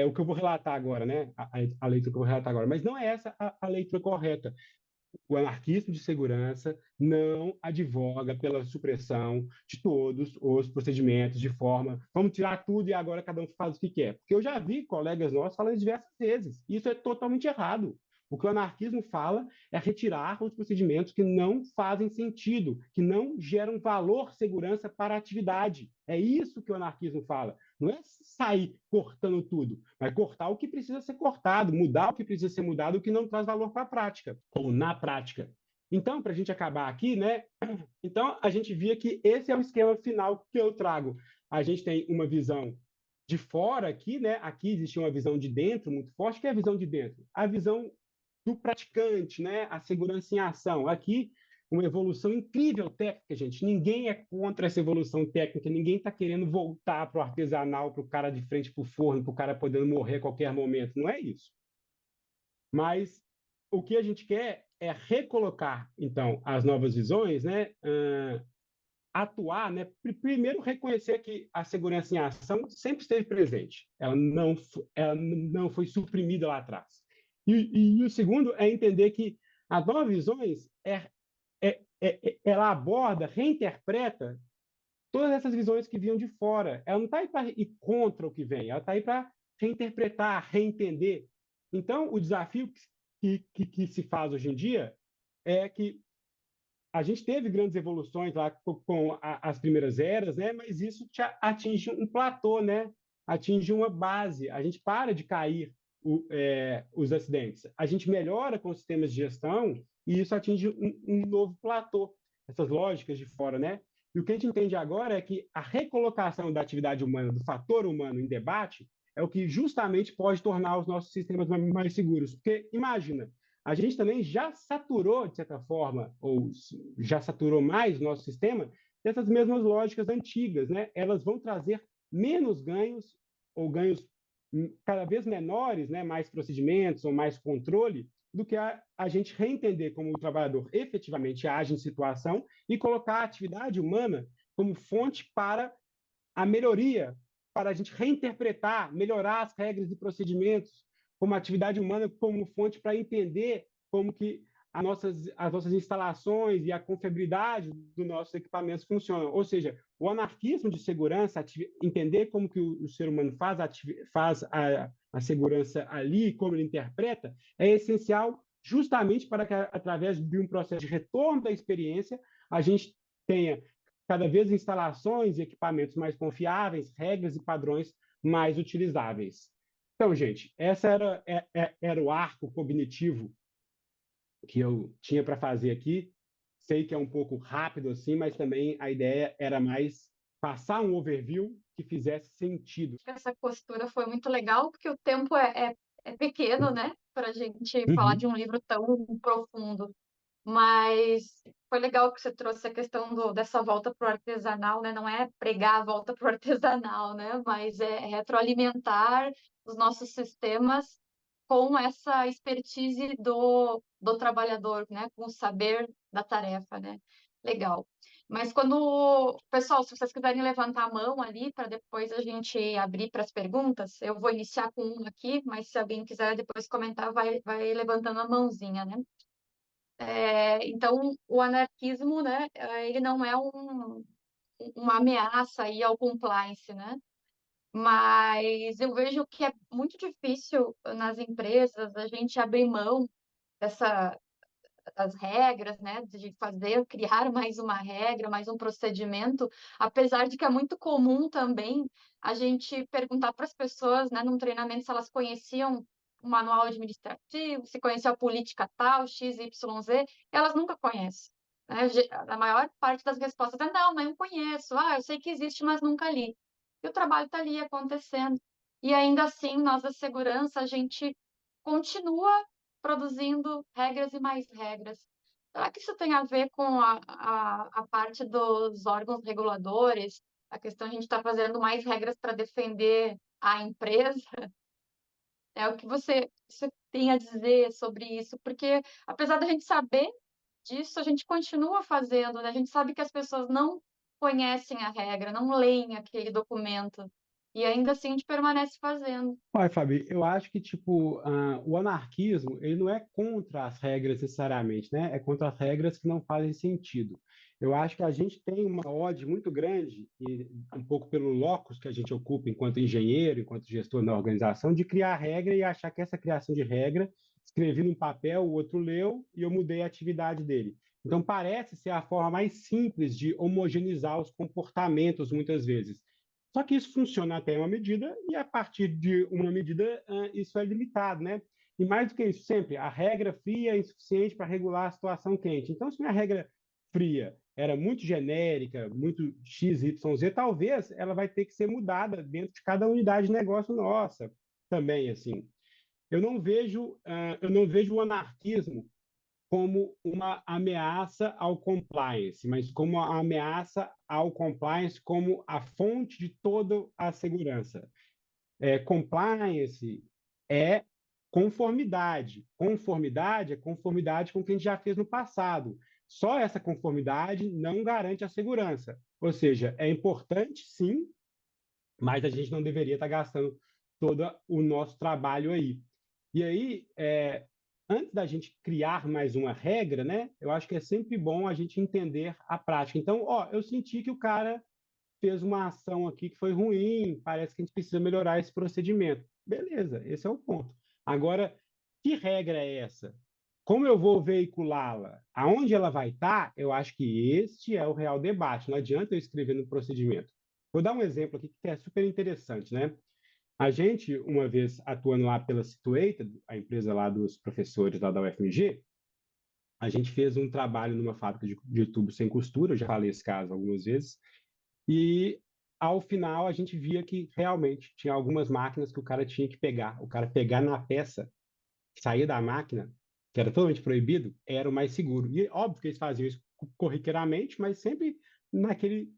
o que eu vou relatar agora, né? A leitura que eu vou relatar agora. Mas não é essa a leitura correta. O anarquismo de segurança não advoga pela supressão de todos os procedimentos de forma, vamos tirar tudo e agora cada um faz o que quer. Porque eu já vi colegas nossos falando diversas vezes. Isso é totalmente errado. O que o anarquismo fala é retirar os procedimentos que não fazem sentido, que não geram valor, segurança para a atividade. É isso que o anarquismo fala. Não é sair cortando tudo, mas cortar o que precisa ser cortado, mudar o que precisa ser mudado, o que não traz valor para a prática, ou na prática. Então, para a gente acabar aqui, né? Então, a gente via que esse é o esquema final que eu trago. A gente tem uma visão de fora aqui, né? Aqui existe uma visão de dentro muito forte, que é a visão de dentro. A visão do praticante, né? A segurança em ação. Aqui, uma evolução incrível técnica, gente. Ninguém é contra essa evolução técnica, ninguém está querendo voltar para o artesanal, para o cara de frente para o forno, para o cara podendo morrer a qualquer momento. Não é isso. Mas o que a gente quer é recolocar, então, as novas visões, né? Atuar, né? Primeiro reconhecer que a segurança em ação sempre esteve presente. Ela não foi suprimida lá atrás. E o segundo é entender que as novas visões ela aborda, reinterpreta todas essas visões que vinham de fora. Ela não está aí para ir contra o que vem, ela está aí para reinterpretar, reentender. Então, o desafio que se faz hoje em dia é que a gente teve grandes evoluções lá com as primeiras eras, né? Mas isso atinge um platô, né? Atinge uma base. A gente para de cair os acidentes. A gente melhora com os sistemas de gestão e isso atinge um novo platô. Essas lógicas de fora, né? E o que a gente entende agora é que a recolocação da atividade humana, do fator humano em debate, é o que justamente pode tornar os nossos sistemas mais seguros. Porque, imagina, a gente também já saturou, de certa forma, ou já saturou mais o nosso sistema dessas mesmas lógicas antigas, né? Elas vão trazer menos ganhos ou ganhos cada vez menores, né? Mais procedimentos ou mais controle, do que a gente reentender como o trabalhador efetivamente age em situação e colocar a atividade humana como fonte para a melhoria, para a gente reinterpretar, melhorar as regras e procedimentos, como atividade humana como fonte para entender como que as nossas instalações e a confiabilidade dos nossos equipamentos funcionam. Ou seja, o anarquismo de segurança, entender como que o ser humano faz a segurança ali, como ele interpreta, é essencial justamente para que, através de um processo de retorno da experiência, a gente tenha cada vez instalações e equipamentos mais confiáveis, regras e padrões mais utilizáveis. Então, gente, essa era o arco cognitivo que eu tinha para fazer aqui. Sei que é um pouco rápido assim, mas também a ideia era mais passar um overview que fizesse sentido. Que essa costura foi muito legal, porque o tempo é pequeno, né? Para a gente falar de Uhum. um livro tão profundo. Mas foi legal que você trouxe a questão dessa volta para o artesanal, né? Não é pregar a volta para o artesanal, né? Mas é retroalimentar os nossos sistemas com essa expertise do trabalhador, né? Com o saber da tarefa, né? Legal. Mas pessoal, se vocês quiserem levantar a mão ali para depois a gente abrir para as perguntas, eu vou iniciar com uma aqui, mas se alguém quiser depois comentar, vai levantando a mãozinha, né? Então, o anarquismo, né, ele não é uma ameaça aí ao compliance, né? Mas eu vejo que é muito difícil nas empresas a gente abrir mão dessa, das regras, né, de criar mais uma regra, mais um procedimento, apesar de que é muito comum também a gente perguntar para as pessoas, né, num treinamento se elas conheciam o manual administrativo, se conheciam a política tal, X, Y, Z, elas nunca conhecem. Né? A maior parte das respostas é não, mas eu conheço, eu sei que existe, mas nunca li. E o trabalho está ali acontecendo. E ainda assim, nós da segurança, a gente continua produzindo regras e mais regras. Será que isso tem a ver com a parte dos órgãos reguladores? A questão de a gente estar fazendo mais regras para defender a empresa? É o que você tem a dizer sobre isso? Porque, apesar da gente saber disso, a gente continua fazendo, né? A gente sabe que as pessoas não conhecem a regra, não leem aquele documento, e ainda assim a gente permanece fazendo. Olha, Fabi, eu acho que tipo o anarquismo ele não é contra as regras necessariamente, né? É contra as regras que não fazem sentido. Eu acho que a gente tem uma ode muito grande e um pouco pelo locus que a gente ocupa enquanto engenheiro, enquanto gestor na organização, de criar regra e achar que essa criação de regra escrevi num papel, o outro leu e eu mudei a atividade dele. Então parece ser a forma mais simples de homogeneizar os comportamentos muitas vezes. Só que isso funciona até uma medida, e a partir de uma medida, isso é limitado, né? E mais do que isso, sempre, a regra fria é insuficiente para regular a situação quente. Então, se a regra fria era muito genérica, muito X, Y, Z, talvez ela vai ter que ser mudada dentro de cada unidade de negócio nossa também, assim. Eu não vejo o anarquismo como uma ameaça ao compliance, mas como uma ameaça ao compliance como a fonte de toda a segurança. Compliance é conformidade. Conformidade é conformidade com o que a gente já fez no passado. Só essa conformidade não garante a segurança. Ou seja, é importante, sim, mas a gente não deveria estar gastando todo o nosso trabalho aí. E aí, antes da gente criar mais uma regra, né? Eu acho que é sempre bom a gente entender a prática. Então, eu senti que o cara fez uma ação aqui que foi ruim, parece que a gente precisa melhorar esse procedimento. Beleza, esse é o ponto. Agora, que regra é essa? Como eu vou veiculá-la? Aonde ela vai estar? Eu acho que este é o real debate. Não adianta eu escrever no procedimento. Vou dar um exemplo aqui que é super interessante, né? A gente, uma vez atuando lá pela Situated, a empresa lá dos professores lá da UFMG, a gente fez um trabalho numa fábrica de tubo sem costura, eu já falei esse caso algumas vezes, e ao final a gente via que realmente tinha algumas máquinas que o cara pegar na peça, sair da máquina, que era totalmente proibido, era o mais seguro. E óbvio que eles faziam isso corriqueiramente, mas sempre naquele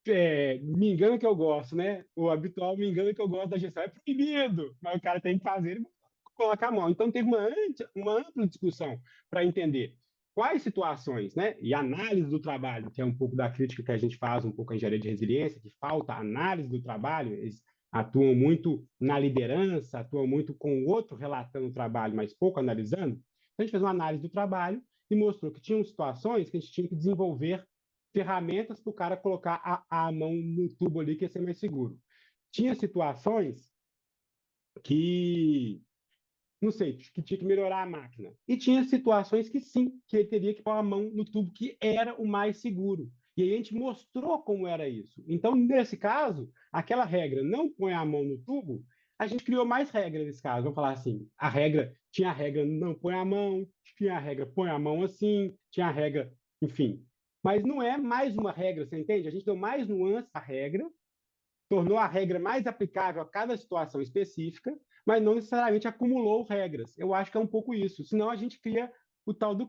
me engano que eu gosto, né? O habitual me engano que eu gosto da gestão. É proibido, mas o cara tem que fazer e colocar a mão. Então, teve uma ampla discussão para entender quais situações, né? E análise do trabalho, que é um pouco da crítica que a gente faz, um pouco a engenharia de resiliência, que falta análise do trabalho, eles atuam muito na liderança, atuam muito com o outro relatando o trabalho, mas pouco analisando. Então, a gente fez uma análise do trabalho e mostrou que tinham situações que a gente tinha que desenvolver ferramentas para o cara colocar a mão no tubo ali, que ia ser mais seguro. Tinha situações que, não sei, que tinha que melhorar a máquina. E tinha situações que sim, que ele teria que pôr a mão no tubo, que era o mais seguro. E aí a gente mostrou como era isso. Então, nesse caso, aquela regra não põe a mão no tubo, a gente criou mais regras nesse caso. Vamos falar assim, tinha a regra não põe a mão, tinha a regra põe a mão assim, tinha a regra, enfim. Mas não é mais uma regra, você entende? A gente deu mais nuance à regra, tornou a regra mais aplicável a cada situação específica, mas não necessariamente acumulou regras. Eu acho que é um pouco isso. Senão a gente cria o tal do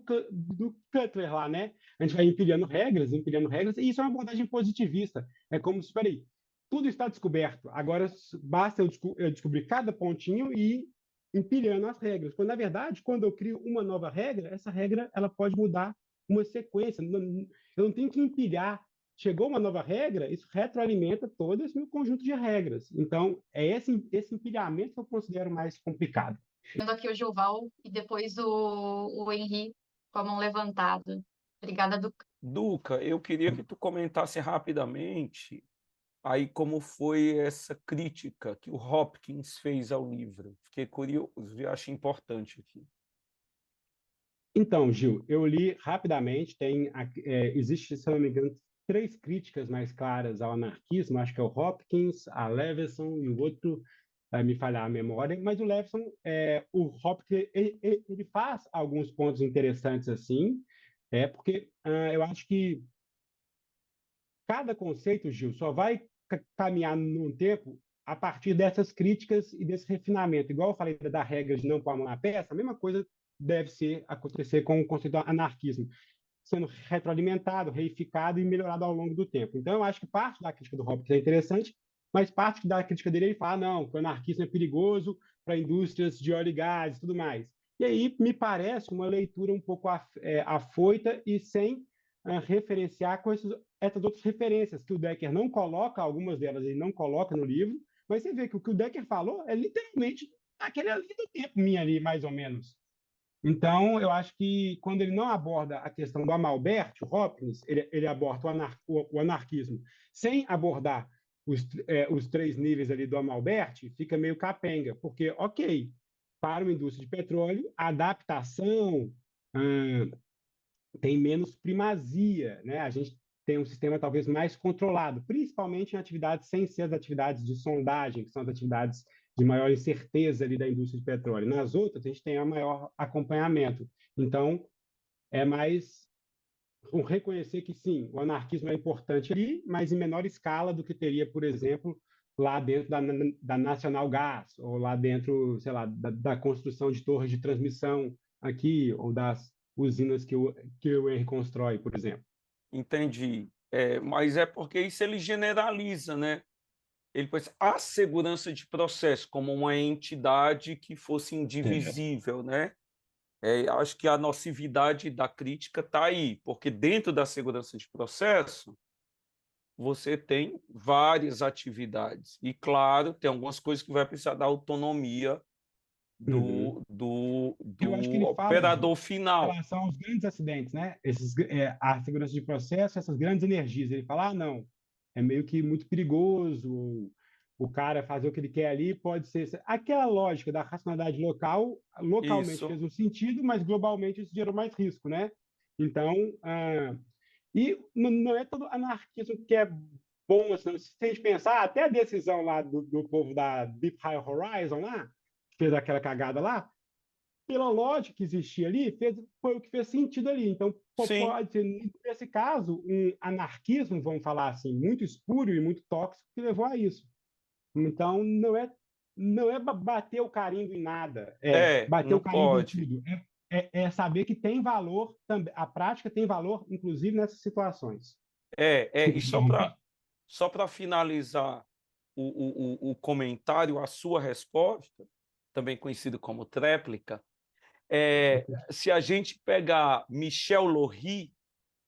Cutler lá, né? A gente vai empilhando regras, e isso é uma abordagem positivista. É como se, peraí, tudo está descoberto, agora basta eu descobrir cada pontinho e ir empilhando as regras. Quando, na verdade, quando eu crio uma nova regra, essa regra ela pode mudar uma sequência. Eu não tenho que empilhar. Chegou uma nova regra, isso retroalimenta todo esse meu conjunto de regras. Então, é esse empilhamento que eu considero mais complicado. Vendo aqui o Gilval e depois o Henri com a mão levantada. Obrigada, Duca. Duca, eu queria que tu comentasse rapidamente aí como foi essa crítica que o Hopkins fez ao livro. Fiquei curioso e acho importante aqui. Então, Gil, eu li rapidamente, existe, se eu não me engano, 3 críticas mais claras ao anarquismo, acho que é o Hopkins, a Leveson e o outro, vai me falhar a memória, mas o Leveson, o Hopkins, ele faz alguns pontos interessantes assim, porque eu acho que cada conceito, Gil, só vai caminhar num tempo a partir dessas críticas e desse refinamento. Igual eu falei da regra de não pôr a mão na peça, a mesma coisa deve acontecer com o conceito do anarquismo, sendo retroalimentado, reificado e melhorado ao longo do tempo. Então, eu acho que parte da crítica do Hopkins é interessante, mas parte da crítica dele ele fala, não, que o anarquismo é perigoso para indústrias de óleo e gás e tudo mais. E aí me parece uma leitura um pouco afoita e sem referenciar com essas outras referências que o Decker não coloca, algumas delas ele não coloca no livro, mas você vê que o que o Decker falou é literalmente aquele ali do tempo minha ali, mais ou menos. Então, eu acho que quando ele não aborda a questão do Amalbert, o Hopkins, ele aborda o anarquismo sem abordar os 3 níveis ali do Amalbert, fica meio capenga, porque, ok, para uma indústria de petróleo, a adaptação tem menos primazia, né? A gente tem um sistema talvez mais controlado, principalmente em atividades sem ser as atividades de sondagem, que são as atividades de maior incerteza ali da indústria de petróleo. Nas outras, a gente tem um maior acompanhamento. Então, é mais reconhecer que, sim, o anarquismo é importante ali, mas em menor escala do que teria, por exemplo, lá dentro da Nacional Gás, ou lá dentro, sei lá, da construção de torres de transmissão aqui, ou das usinas que o Henry constrói, por exemplo. Entendi. Mas é porque isso ele generaliza, né? Ele pensa a segurança de processo como uma entidade que fosse indivisível, né? Acho que a nocividade da crítica está aí, porque dentro da segurança de processo você tem várias atividades e, claro, tem algumas coisas que vai precisar da autonomia do Eu acho que ele fala operador em final. relação aos grandes acidentes, né? A segurança de processo, essas grandes energias. Ele fala, não, é meio que muito perigoso, o cara fazer o que ele quer ali pode ser... Aquela lógica da racionalidade local, localmente Isso. fez um sentido, mas globalmente isso gerou mais risco, né? Então, e não é todo anarquismo que é bom, assim, se a gente pensar, até a decisão lá do povo da Deep High Horizon lá, que fez aquela cagada lá, pela lógica que existia ali, foi o que fez sentido ali. Então, Sim. pode ser, nesse caso, um anarquismo, vamos falar assim, muito espúrio e muito tóxico que levou a isso. Então, não é bater o carimbo em nada, bater não o carimbo em pode. tudo. É saber que tem valor, a prática tem valor, inclusive nessas situações. E só para finalizar o comentário, a sua resposta, também conhecido como tréplica, se a gente pegar Michel Lohry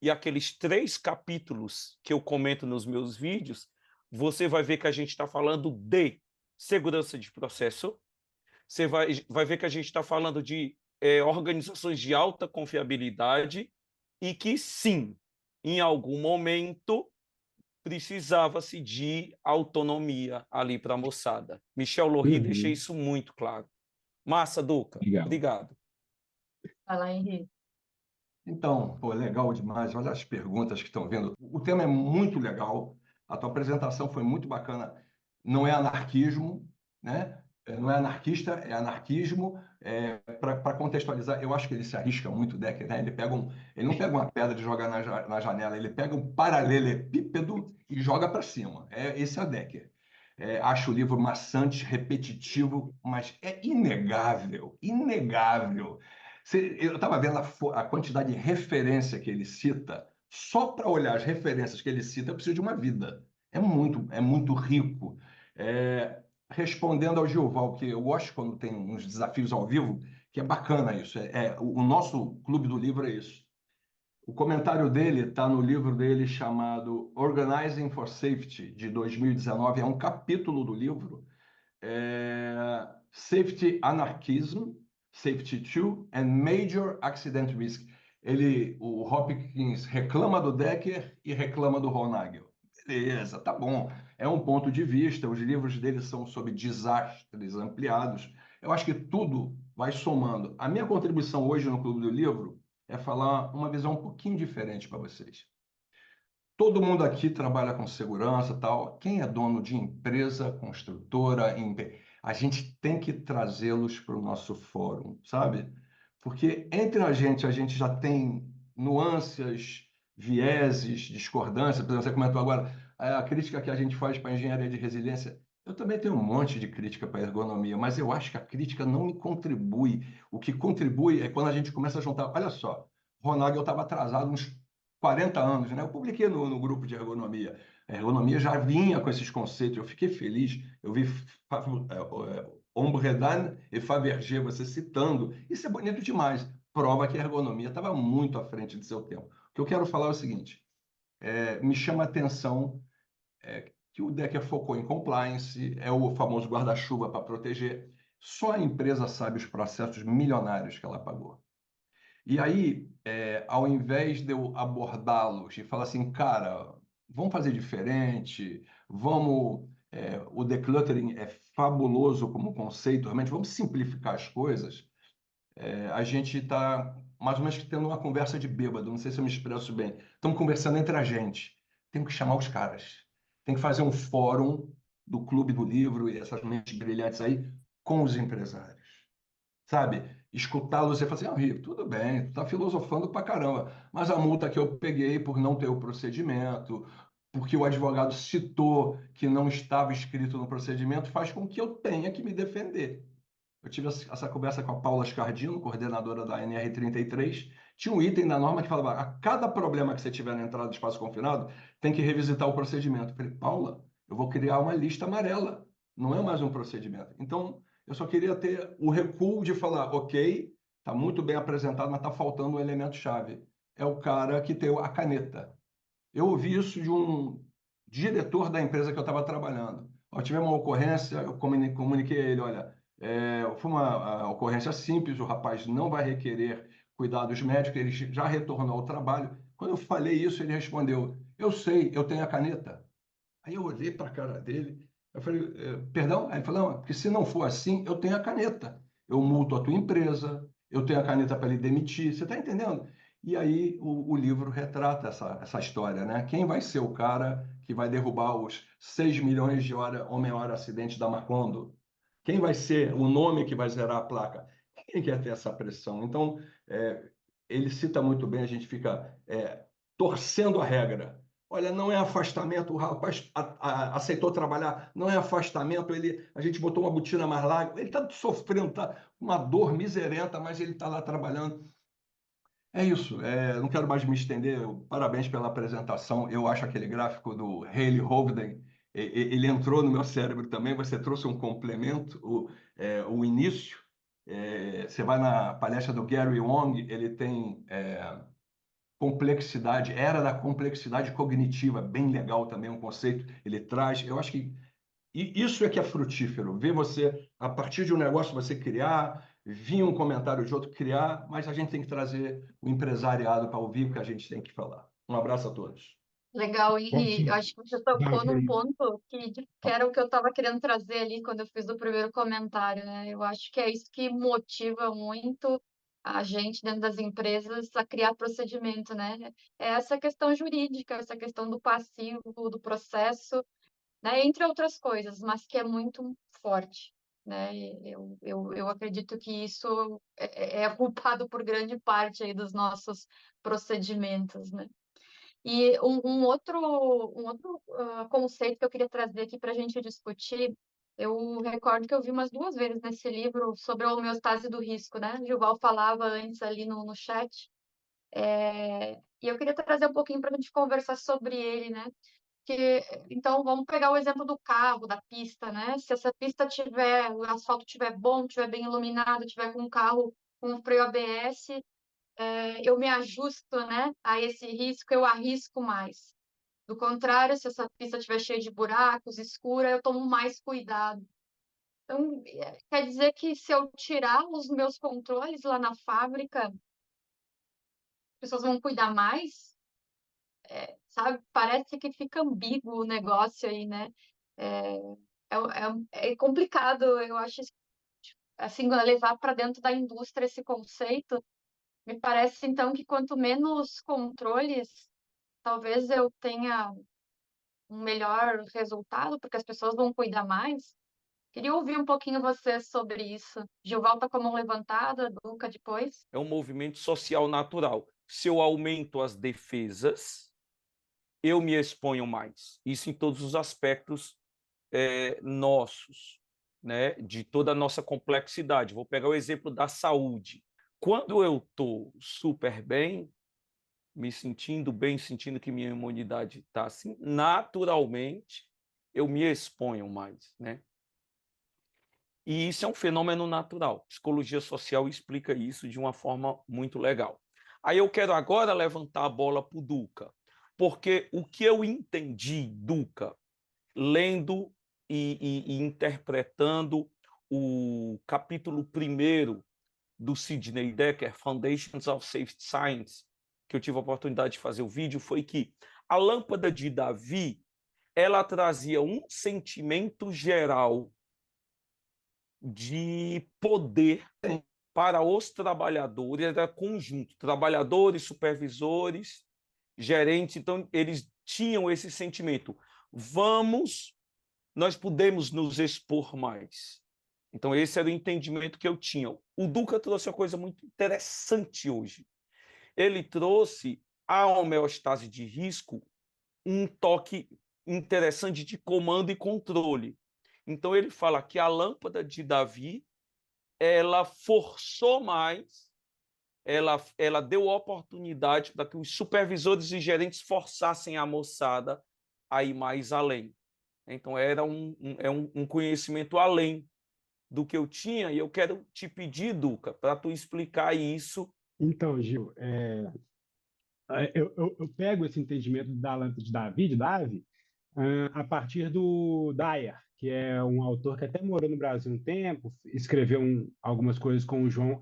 e aqueles 3 capítulos que eu comento nos meus vídeos, você vai ver que a gente está falando de segurança de processo, você vai ver que a gente está falando de organizações de alta confiabilidade e que, sim, em algum momento precisava-se de autonomia ali para a moçada. Michel Lohry deixa isso muito claro. Massa, Duca. Legal. Obrigado. Vai lá, Henri. Então, pô, legal demais. Olha as perguntas que estão vendo. O tema é muito legal. A tua apresentação foi muito bacana. Não é anarquismo, né? Não é anarquista, é anarquismo. Para contextualizar, eu acho que ele se arrisca muito, Decker, né? Ele não pega uma pedra e joga na janela, ele pega um paralelepípedo e joga para cima. Esse é o Decker. Acho o livro maçante, repetitivo, mas é inegável, inegável. Eu estava vendo a quantidade de referência que ele cita. Só para olhar as referências que ele cita, eu preciso de uma vida. É muito rico. Respondendo ao Gilval, que eu gosto quando tem uns desafios ao vivo, que é bacana isso. O nosso clube do livro é isso. O comentário dele está no livro dele chamado Organizing for Safety, de 2019. É um capítulo do livro. Safety Anarchism, Safety 2 and Major Accident Risk. O Hopkins reclama do Decker e reclama do Ronagel. Beleza, tá bom. É um ponto de vista. Os livros dele são sobre desastres ampliados. Eu acho que tudo vai somando. A minha contribuição hoje no Clube do Livro é falar uma visão um pouquinho diferente para vocês. Todo mundo aqui trabalha com segurança e tal. Quem é dono de empresa, construtora, a gente tem que trazê-los para o nosso fórum, sabe? Porque entre a gente já tem nuances, vieses, discordâncias. Por exemplo, você comentou agora a crítica que a gente faz para a engenharia de resiliência. Eu também tenho um monte de crítica para a ergonomia, mas eu acho que a crítica não me contribui. O que contribui é quando a gente começa a juntar. Olha só, Ronagel estava atrasado uns 40 anos, né? Eu publiquei no grupo de ergonomia. A ergonomia já vinha com esses conceitos, eu fiquei feliz. Eu vi Ombredan e Fabergé você citando. Isso é bonito demais. Prova que a ergonomia estava muito à frente de seu tempo. O que eu quero falar é o seguinte: me chama a atenção que o Decker focou em compliance, é o famoso guarda-chuva para proteger. Só a empresa sabe os processos milionários que ela pagou. E aí, ao invés de eu abordá-los e falar assim, cara, vamos fazer diferente, o decluttering é fabuloso como conceito, realmente, vamos simplificar as coisas. A gente está mais ou menos tendo uma conversa de bêbado, não sei se eu me expresso bem. Estamos conversando entre a gente. Temos que chamar os caras. Tem que fazer um fórum do Clube do Livro e essas mentes brilhantes aí com os empresários. Sabe? Escutá-los e falar assim, Rico, tudo bem, tu tá filosofando pra caramba, mas a multa que eu peguei por não ter o procedimento, porque o advogado citou que não estava escrito no procedimento, faz com que eu tenha que me defender. Eu tive essa conversa com a Paula Scardino, coordenadora da NR33. Tinha um item da norma que falava: a cada problema que você tiver na entrada do espaço confinado, tem que revisitar o procedimento. Eu falei, Paula, eu vou criar uma lista amarela, não é mais um procedimento. Então, eu só queria ter o recuo de falar: ok, está muito bem apresentado, mas está faltando um elemento-chave. É o cara que tem a caneta. Eu ouvi isso de um diretor da empresa que eu estava trabalhando. Eu tive uma ocorrência, eu comuniquei a ele: olha, foi uma ocorrência simples, o rapaz não vai requerer cuidados médicos, ele já retornou ao trabalho. Quando eu falei isso, ele respondeu: eu sei, eu tenho a caneta. Aí eu olhei para a cara dele, eu falei, perdão? Aí ele falou, não, porque se não for assim, eu tenho a caneta. Eu multo a tua empresa, eu tenho a caneta para ele demitir, você está entendendo? E aí o livro retrata essa história, né? Quem vai ser o cara que vai derrubar os 6 milhões de homem-hora acidentes da Macondo? Quem vai ser o nome que vai zerar a placa? Quem quer ter essa pressão? Então, ele cita muito bem, a gente fica torcendo a regra. Olha, não é afastamento, o rapaz aceitou trabalhar, não é afastamento, a gente botou uma botina mais larga, ele está sofrendo, tá uma dor miserenta, mas ele está lá trabalhando. É isso, não quero mais me estender, parabéns pela apresentação, eu acho aquele gráfico do Haley Hovden, ele entrou no meu cérebro também, você trouxe um complemento, o início, você vai na palestra do Gary Wong, ele tem complexidade, era da complexidade cognitiva, bem legal também um conceito, ele traz, eu acho que isso é que é frutífero, ver você, a partir de um negócio, você criar, vir um comentário de outro, criar, mas a gente tem que trazer o empresariado para ouvir o que a gente tem que falar. Um abraço a todos. Legal, Henri. Eu Ótimo. acho que você tocou num ponto que era o que eu estava querendo trazer ali quando eu fiz o primeiro comentário, né? Eu acho que é isso que motiva muito a gente dentro das empresas a criar procedimento, né? É essa questão jurídica, essa questão do passivo, do processo, né? Entre outras coisas, mas que é muito forte, né? Eu acredito que isso é culpado por grande parte aí dos nossos procedimentos, né? E um outro conceito que eu queria trazer aqui para a gente discutir, eu recordo que eu vi umas 2 vezes nesse livro sobre a homeostase do risco, né? Gilval falava antes ali no chat. E eu queria trazer um pouquinho para a gente conversar sobre ele, né? Então, vamos pegar o exemplo do carro, da pista, né? Se essa pista tiver, o asfalto tiver bom, tiver bem iluminado, tiver com um carro com freio ABS, eu me ajusto, né, a esse risco, eu arrisco mais. Do contrário, se essa pista estiver cheia de buracos, escura, eu tomo mais cuidado. Então, quer dizer que se eu tirar os meus controles lá na fábrica, as pessoas vão cuidar mais? Sabe? Parece que fica ambíguo o negócio aí, né? É, é complicado, eu acho, assim, levar para dentro da indústria esse conceito. Me parece, então, que quanto menos controles, talvez eu tenha um melhor resultado, porque as pessoas vão cuidar mais. Queria ouvir um pouquinho você sobre isso. Gilval está com a mão levantada, Duca depois. É um movimento social natural. Se eu aumento as defesas, eu me exponho mais. Isso em todos os aspectos nossos, né? De toda a nossa complexidade. Vou pegar o exemplo da saúde. Quando eu estou super bem, me sentindo bem, sentindo que minha imunidade está assim, naturalmente eu me exponho mais, né? E isso é um fenômeno natural. Psicologia social explica isso de uma forma muito legal. Aí eu quero agora levantar a bola para o Duca, porque o que eu entendi, Duca, lendo e interpretando o capítulo 1º do Sidney Dekker, Foundations of Safety Science, que eu tive a oportunidade de fazer o vídeo, foi que a lâmpada de Davi, ela trazia um sentimento geral de poder para os trabalhadores, era conjunto, trabalhadores, supervisores, gerentes, então eles tinham esse sentimento. Nós podemos nos expor mais. Então esse era o entendimento que eu tinha. O Duca trouxe uma coisa muito interessante hoje. Ele trouxe a homeostase de risco um toque interessante de comando e controle. Então ele fala que a lâmpada de Davi, ela forçou mais, ela deu oportunidade para que os supervisores e gerentes forçassem a moçada a ir mais além. Então era um conhecimento além do que eu tinha, e eu quero te pedir, Duca, para tu explicar isso. Então, Gil, eu pego esse entendimento da lâmpada de Davi, a partir do Dyer, que é um autor que até morou no Brasil um tempo, escreveu algumas coisas com o João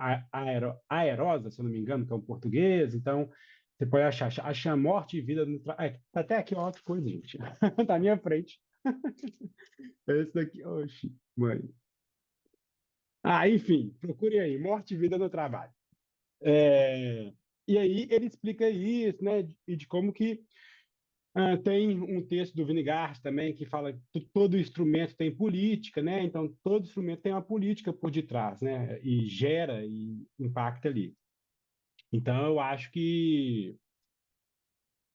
Aerosa, se eu não me engano, que é um português. Então, você pode achar morte e vida no trabalho. Até aqui, ó, outra coisa, gente. Tá à minha frente. Esse daqui, oxi, mãe. Enfim, procure aí, morte e vida no trabalho. E aí ele explica isso, né, e de como que tem um texto do Vinegar também que fala que todo instrumento tem política, né? Então todo instrumento tem uma política por detrás, né? E gera e impacta ali. Então eu acho que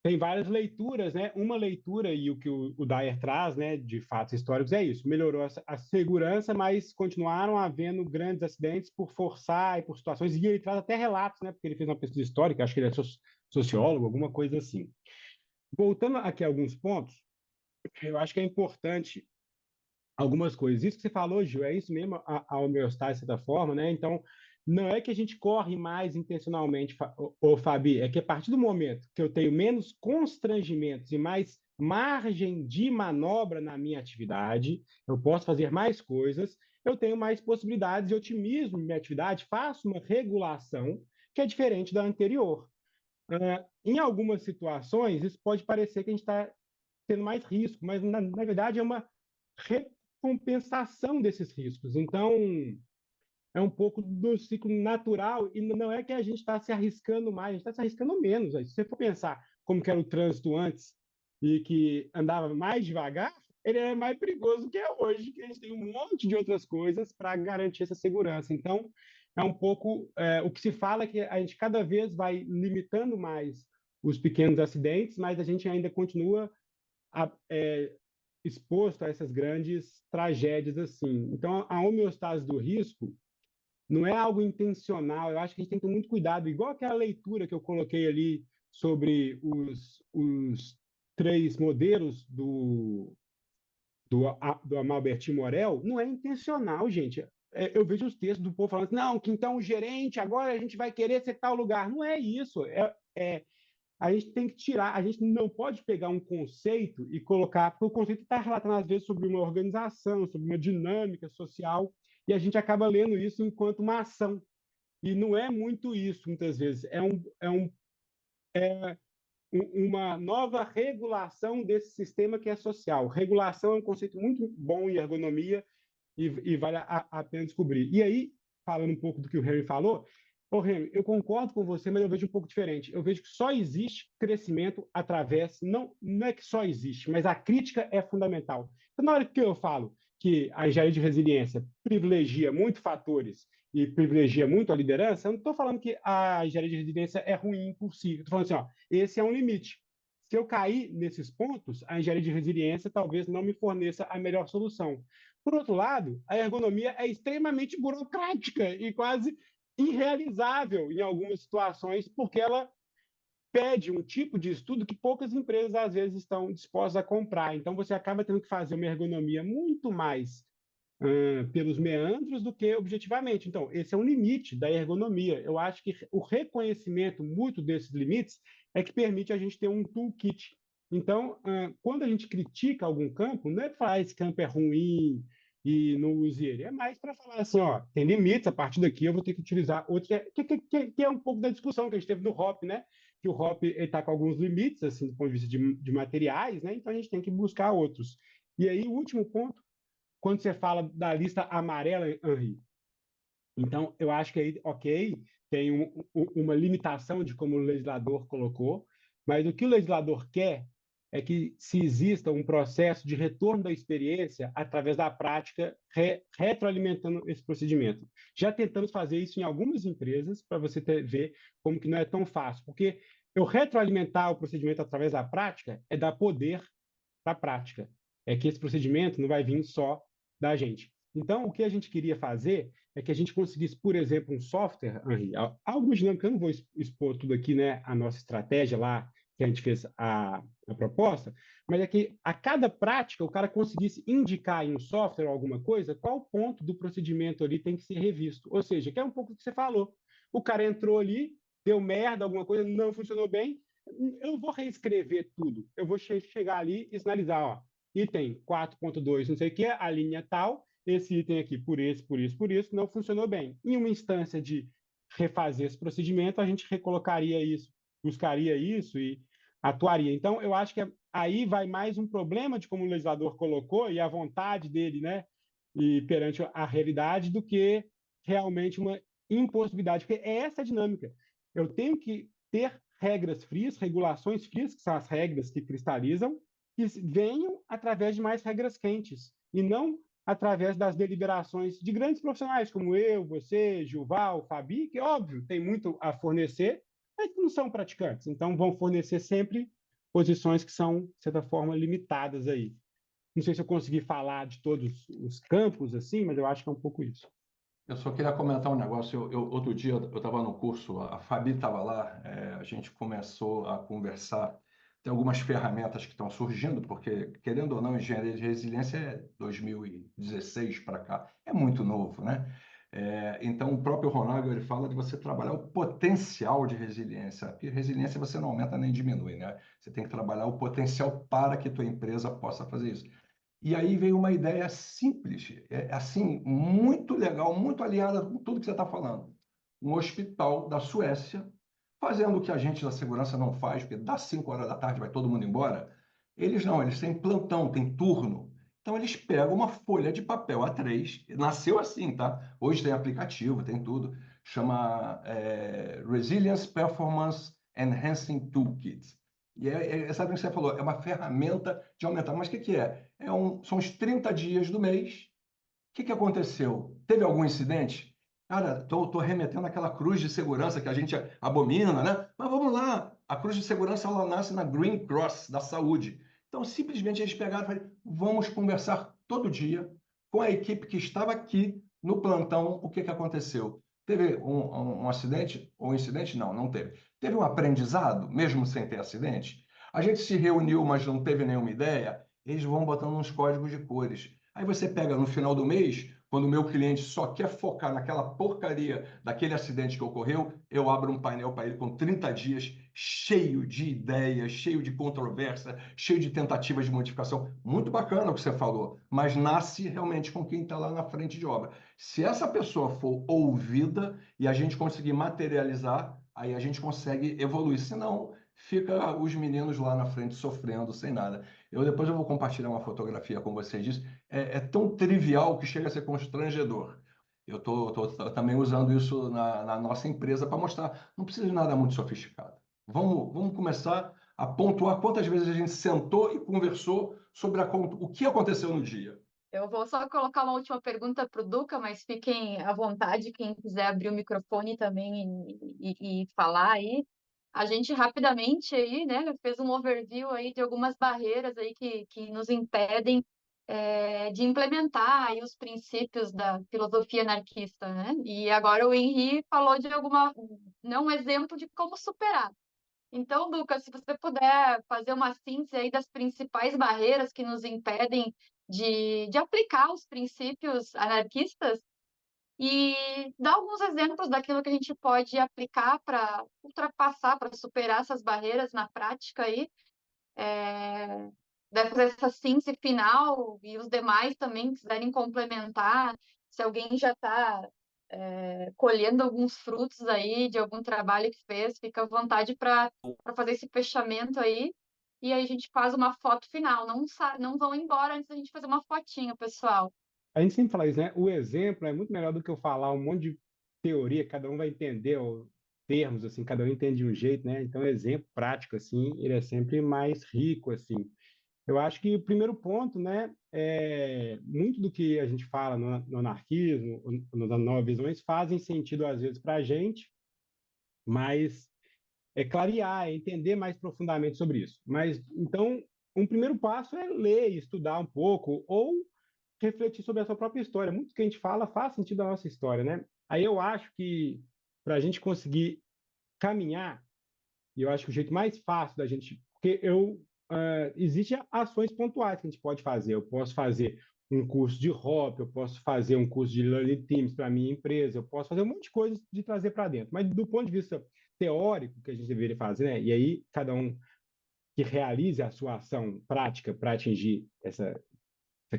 tem várias leituras, né? Uma leitura e o que o Dyer traz, né, de fatos históricos é isso: melhorou a segurança, mas continuaram havendo grandes acidentes por forçar e por situações. E ele traz até relatos, né? Porque ele fez uma pesquisa histórica, acho que ele é sociólogo, alguma coisa assim. Voltando aqui a alguns pontos, eu acho que é importante algumas coisas. Isso que você falou, Gil, é isso mesmo, a homeostase, de certa forma, né? Então, não é que a gente corre mais intencionalmente, Fabi, é que a partir do momento que eu tenho menos constrangimentos e mais margem de manobra na minha atividade, eu posso fazer mais coisas, eu tenho mais possibilidades de otimismo na minha atividade, faço uma regulação que é diferente da anterior. Em algumas situações, isso pode parecer que a gente está tendo mais risco, mas na verdade é uma recompensação desses riscos. Então, é um pouco do ciclo natural, e não é que a gente está se arriscando mais, a gente está se arriscando menos. Se você for pensar como que era o trânsito antes e que andava mais devagar, ele é mais perigoso do que é hoje, que a gente tem um monte de outras coisas para garantir essa segurança. Então, é um pouco o que se fala, que a gente cada vez vai limitando mais os pequenos acidentes, mas a gente ainda continua exposto a essas grandes tragédias assim. Então, a homeostase do risco não é algo intencional. Eu acho que a gente tem que ter muito cuidado, igual aquela leitura que eu coloquei ali sobre os 3 modelos do Amalbertin Morel, não é intencional, gente. Eu vejo os textos do povo falando assim, não, que então o gerente, agora a gente vai querer ser tal lugar. Não é isso. A gente tem que tirar, a gente não pode pegar um conceito e colocar, porque o conceito está relatando, às vezes, sobre uma organização, sobre uma dinâmica social, e a gente acaba lendo isso enquanto uma ação. E não é muito isso, muitas vezes. Uma nova regulação desse sistema que é social. Regulação é um conceito muito bom em ergonomia e vale a pena descobrir. E aí, falando um pouco do que o Henry falou, Henry, eu concordo com você, mas eu vejo um pouco diferente. Eu vejo que só existe crescimento através, não é que só existe, mas a crítica é fundamental. Então, na hora que eu falo que a engenharia de resiliência privilegia muito fatores e privilegia muito a liderança, eu não estou falando que a engenharia de resiliência é ruim por si. Estou falando assim, esse é um limite. Se eu cair nesses pontos, a engenharia de resiliência talvez não me forneça a melhor solução. Por outro lado, a ergonomia é extremamente burocrática e quase irrealizável em algumas situações, porque ela pede um tipo de estudo que poucas empresas, às vezes, estão dispostas a comprar. Então, você acaba tendo que fazer uma ergonomia muito mais pelos meandros do que objetivamente. Então, esse é um limite da ergonomia. Eu acho que o reconhecimento mútuo desses limites é que permite a gente ter um toolkit. Então, quando a gente critica algum campo, não é para falar esse campo é ruim e não use ele, é mais para falar assim, tem limites, a partir daqui eu vou ter que utilizar outros, que é um pouco da discussão que a gente teve no HOP, né? Que o HOP está com alguns limites, assim, do ponto de vista de materiais, né? Então a gente tem que buscar outros. E aí, o último ponto, quando você fala da lista amarela, Henri, então eu acho que aí, ok, tem uma limitação de como o legislador colocou, mas o que o legislador quer é que se exista um processo de retorno da experiência através da prática, retroalimentando esse procedimento. Já tentamos fazer isso em algumas empresas, para você ver como que não é tão fácil, porque eu retroalimentar o procedimento através da prática é dar poder para a prática. É que esse procedimento não vai vir só da gente. Então, o que a gente queria fazer é que a gente conseguisse, por exemplo, um software, Henri, algo dinâmico, eu não vou expor tudo aqui, né, a nossa estratégia lá, que a gente fez a proposta, mas é que a cada prática o cara conseguisse indicar em um software ou alguma coisa qual ponto do procedimento ali tem que ser revisto. Ou seja, que é um pouco o que você falou. O cara entrou ali, deu merda, alguma coisa não funcionou bem, eu não vou reescrever tudo. Eu vou chegar ali e sinalizar, item 4.2, não sei o que, a linha tal, esse item aqui por isso, não funcionou bem. Em uma instância de refazer esse procedimento, a gente recolocaria isso, buscaria isso e atuaria. Então, eu acho que aí vai mais um problema de como o legislador colocou e a vontade dele, né, e perante a realidade, do que realmente uma impossibilidade, porque é essa a dinâmica. Eu tenho que ter regras frias, regulações frias, que são as regras que cristalizam, que venham através de mais regras quentes, e não através das deliberações de grandes profissionais como eu, você, Gilval, Fabi, que, óbvio, tem muito a fornecer, mas que não são praticantes. Então, vão fornecer sempre posições que são, de certa forma, limitadas aí. Não sei se eu consegui falar de todos os campos, assim, mas eu acho que é um pouco isso. Eu só queria comentar um negócio. Outro dia eu estava no curso, a Fabi estava lá, a gente começou a conversar. Tem algumas ferramentas que estão surgindo, porque, querendo ou não, engenharia de resiliência é 2016 para cá, é muito novo, né? Então, o próprio Ronaldo ele fala de você trabalhar o potencial de resiliência, porque resiliência você não aumenta nem diminui, né? Você tem que trabalhar o potencial para que tua empresa possa fazer isso. E aí veio uma ideia simples, assim, muito legal, muito alinhada com tudo que você está falando. Um hospital da Suécia, fazendo o que a gente da segurança não faz, porque das 5 horas da tarde vai todo mundo embora. Eles não, eles têm plantão, têm turno. Então eles pegam uma folha de papel A3, nasceu assim, tá? Hoje tem aplicativo, tem tudo, chama Resilience Performance Enhancing Toolkit. E sabe o que você falou? É uma ferramenta de aumentar. Mas o que é? São os 30 dias do mês. O que aconteceu? Teve algum incidente? Cara, estou remetendo àquela cruz de segurança que a gente abomina, né? Mas vamos lá. A cruz de segurança ela nasce na Green Cross da saúde. Então, simplesmente eles pegaram e falaram: vamos conversar todo dia com a equipe que estava aqui no plantão. O que aconteceu? Teve um acidente? Ou um incidente? Não, não teve. Teve um aprendizado, mesmo sem ter acidente? A gente se reuniu, mas não teve nenhuma ideia? Eles vão botando uns códigos de cores. Aí você pega no final do mês, quando o meu cliente só quer focar naquela porcaria daquele acidente que ocorreu, eu abro um painel para ele com 30 dias, cheio de ideias, cheio de controvérsia, cheio de tentativas de modificação. Muito bacana o que você falou, mas nasce realmente com quem está lá na frente de obra. Se essa pessoa for ouvida e a gente conseguir materializar, aí a gente consegue evoluir. Senão, fica os meninos lá na frente sofrendo sem nada. Depois eu vou compartilhar uma fotografia com vocês disso. É tão trivial que chega a ser constrangedor. Eu estou também usando isso na nossa empresa para mostrar. Não precisa de nada muito sofisticado. Vamos começar a pontuar quantas vezes a gente sentou e conversou sobre o que aconteceu no dia. Eu vou só colocar uma última pergunta para o Duca, mas fiquem à vontade, quem quiser abrir o microfone também e falar aí. A gente rapidamente aí, né, fez um overview aí de algumas barreiras aí que nos impedem de implementar aí os princípios da filosofia anarquista, né? E agora o Henri falou de não um exemplo de como superar. Então, Lucas, se você puder fazer uma síntese aí das principais barreiras que nos impedem de aplicar os princípios anarquistas e dar alguns exemplos daquilo que a gente pode aplicar para ultrapassar, para superar essas barreiras na prática aí, deve fazer essa síntese final e os demais também quiserem complementar, se alguém já está colhendo alguns frutos aí de algum trabalho que fez, fica à vontade para fazer esse fechamento aí. E aí a gente faz uma foto final. Não vão embora antes da gente fazer uma fotinha, pessoal. A gente sempre fala isso, né? O exemplo é muito melhor do que eu falar um monte de teoria, cada um vai entender os termos, assim, cada um entende de um jeito, né? Então, exemplo prático, assim, ele é sempre mais rico, assim. Eu acho que o primeiro ponto, né, muito do que a gente fala no anarquismo, nas novas visões, fazem sentido às vezes para a gente, mas é clarear, é entender mais profundamente sobre isso. Mas então, um primeiro passo é ler, estudar um pouco ou refletir sobre a sua própria história. Muito que a gente fala faz sentido da nossa história, né? Aí eu acho que para a gente conseguir caminhar, e eu acho que o jeito mais fácil da gente, porque existem ações pontuais que a gente pode fazer. Eu posso fazer um curso de hop, eu posso fazer um curso de Learning Teams para a minha empresa, eu posso fazer um monte de coisas de trazer para dentro. Mas do ponto de vista teórico que a gente deveria fazer, né? E aí cada um que realize a sua ação prática para atingir essa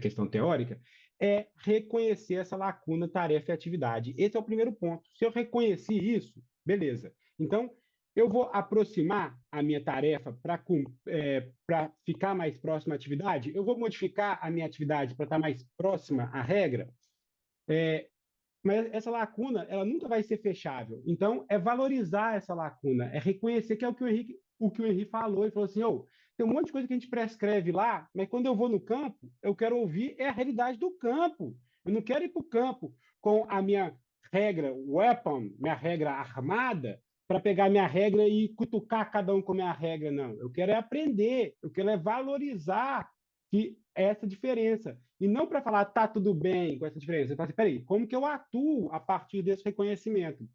questão teórica, é reconhecer essa lacuna, tarefa e atividade. Esse é o primeiro ponto. Se eu reconheci isso, beleza. Então, eu vou aproximar a minha tarefa para ficar mais próxima à atividade? Eu vou modificar a minha atividade para estar mais próxima à regra? Mas essa lacuna, ela nunca vai ser fechável. Então, é valorizar essa lacuna, é reconhecer que é o que o Henrique falou. Ele falou assim, tem um monte de coisa que a gente prescreve lá, mas quando eu vou no campo, eu quero ouvir a realidade do campo. Eu não quero ir para o campo com a minha regra weapon, minha regra armada, para pegar minha regra e cutucar cada um com a minha regra, não. Eu quero aprender, eu quero valorizar essa diferença. E não para falar, tá tudo bem com essa diferença. Eu falo assim, peraí, como que eu atuo a partir desse reconhecimento?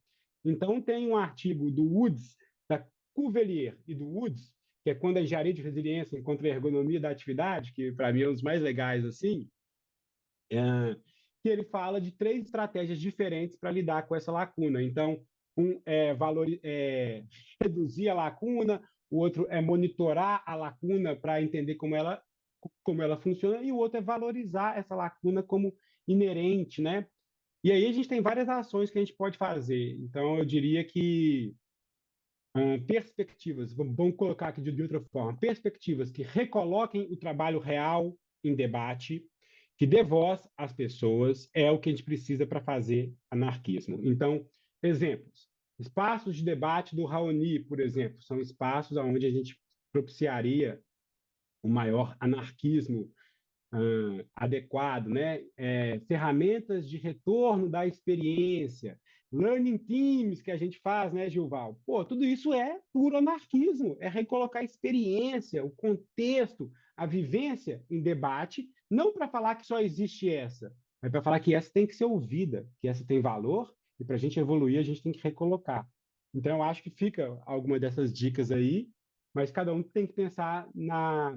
Então, tem um artigo do Woods, da Cuvelier e do Woods, que é quando a engenharia de resiliência encontra a ergonomia da atividade, que para mim é um dos mais legais, assim, que ele fala de 3 estratégias diferentes para lidar com essa lacuna. Então, um é reduzir a lacuna, o outro é monitorar a lacuna para entender como ela funciona, e o outro é valorizar essa lacuna como inerente, né? E aí a gente tem várias ações que a gente pode fazer. Então, eu diria que perspectivas, vamos colocar aqui de outra forma, perspectivas que recoloquem o trabalho real em debate, que dê voz às pessoas, é o que a gente precisa para fazer anarquismo. Então, exemplos. Espaços de debate do Raoni, por exemplo, são espaços onde a gente propiciaria o maior anarquismo adequado, né? Ferramentas de retorno da experiência. learning teams que a gente faz, né, Gilval? Pô, tudo isso é puro anarquismo, é recolocar a experiência, o contexto, a vivência em debate, não para falar que só existe essa, mas para falar que essa tem que ser ouvida, que essa tem valor, e para a gente evoluir, a gente tem que recolocar. Então, eu acho que fica alguma dessas dicas aí, mas cada um tem que pensar na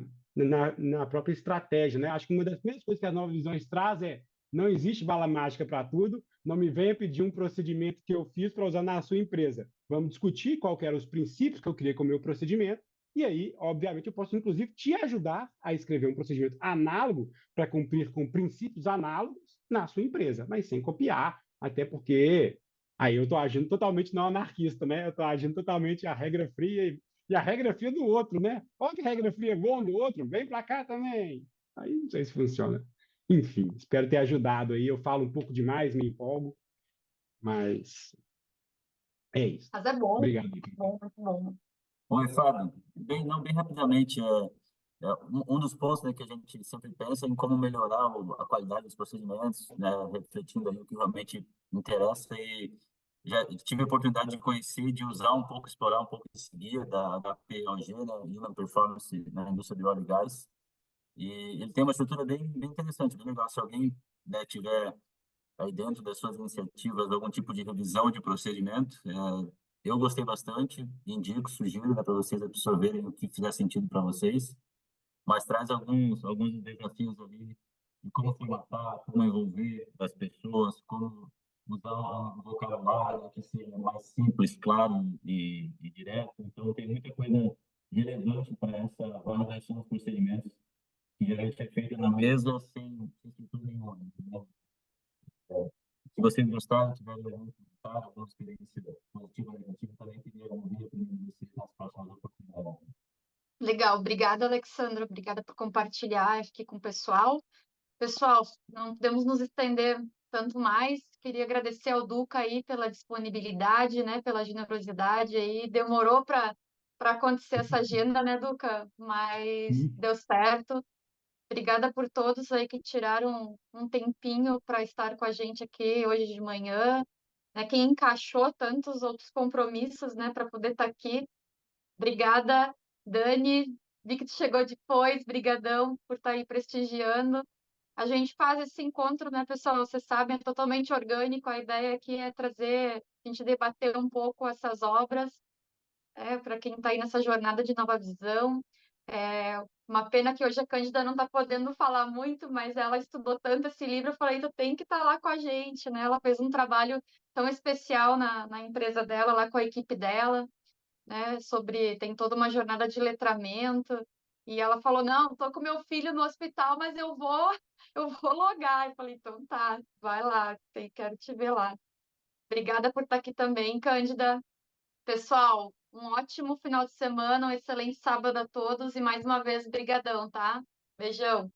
própria estratégia, né? Acho que uma das primeiras coisas que as novas visões traz é não existe bala mágica para tudo, não me venha pedir um procedimento que eu fiz para usar na sua empresa. Vamos discutir qual eram os princípios que eu criei com o meu procedimento, e aí, obviamente, eu posso, inclusive, te ajudar a escrever um procedimento análogo para cumprir com princípios análogos na sua empresa, mas sem copiar, até porque aí eu estou agindo totalmente não anarquista, né? Eu estou agindo totalmente a regra fria e a regra fria do outro, né? Olha que regra fria bom do outro, vem para cá também. Aí não sei se funciona. Enfim, espero ter ajudado aí. Eu falo um pouco demais, me empolgo, mas é isso. Mas é bom, Obrigado. bom, muito bom. Oi, Fábio. Bem rapidamente, um dos pontos, né, que a gente sempre pensa em como melhorar a qualidade dos procedimentos, né, refletindo ali o que realmente interessa, e já tive a oportunidade de conhecer, de usar um pouco, explorar um pouco esse guia da POG, né, Human Performance na indústria de óleo e gás, e ele tem uma estrutura bem interessante, bem legal. Se alguém, né, tiver aí dentro das suas iniciativas algum tipo de revisão de procedimento, eu gostei bastante, indico, sugiro, né, para vocês absorverem o que fizer sentido para vocês, mas traz alguns desafios ali de como formatar, como envolver as pessoas, como usar um vocabulário que seja mais simples, claro e direto. Então, tem muita coisa relevante para essa validação dos procedimentos que geralmente é feita na mesa sem estrutura nenhuma, entendeu? Se vocês gostaram, tiverem algum comentário, alguma experiência positiva ou negativa, também queria ouvir a opinião de vocês nas próximas oportunidades. Legal, obrigada, Alexandra. Obrigada por compartilhar aqui com o pessoal. Pessoal, não podemos nos estender tanto mais. Queria agradecer ao Duca aí pela disponibilidade, né, pela generosidade aí. Demorou para acontecer essa agenda, né, Duca? Mas deu certo. Obrigada por todos aí que tiraram um tempinho para estar com a gente aqui hoje de manhã, né? Quem encaixou tantos outros compromissos, né, para poder estar aqui. Obrigada, Dani. Vi que tu chegou depois. Brigadão por estar aí prestigiando. A gente faz esse encontro, né, pessoal? Vocês sabem, é totalmente orgânico. A ideia aqui é trazer, a gente debater um pouco essas obras, para quem está aí nessa jornada de nova visão. É uma pena que hoje a Cândida não está podendo falar muito, mas ela estudou tanto esse livro, eu falei, tu tem que estar lá com a gente, né? Ela fez um trabalho tão especial na empresa dela, lá com a equipe dela, né? Tem toda uma jornada de letramento. E ela falou, não, tô com meu filho no hospital, mas eu vou logar. Eu falei, então tá, vai lá, quero te ver lá. Obrigada por estar aqui também, Cândida. Pessoal, um ótimo final de semana, um excelente sábado a todos e mais uma vez, brigadão, tá? Beijão.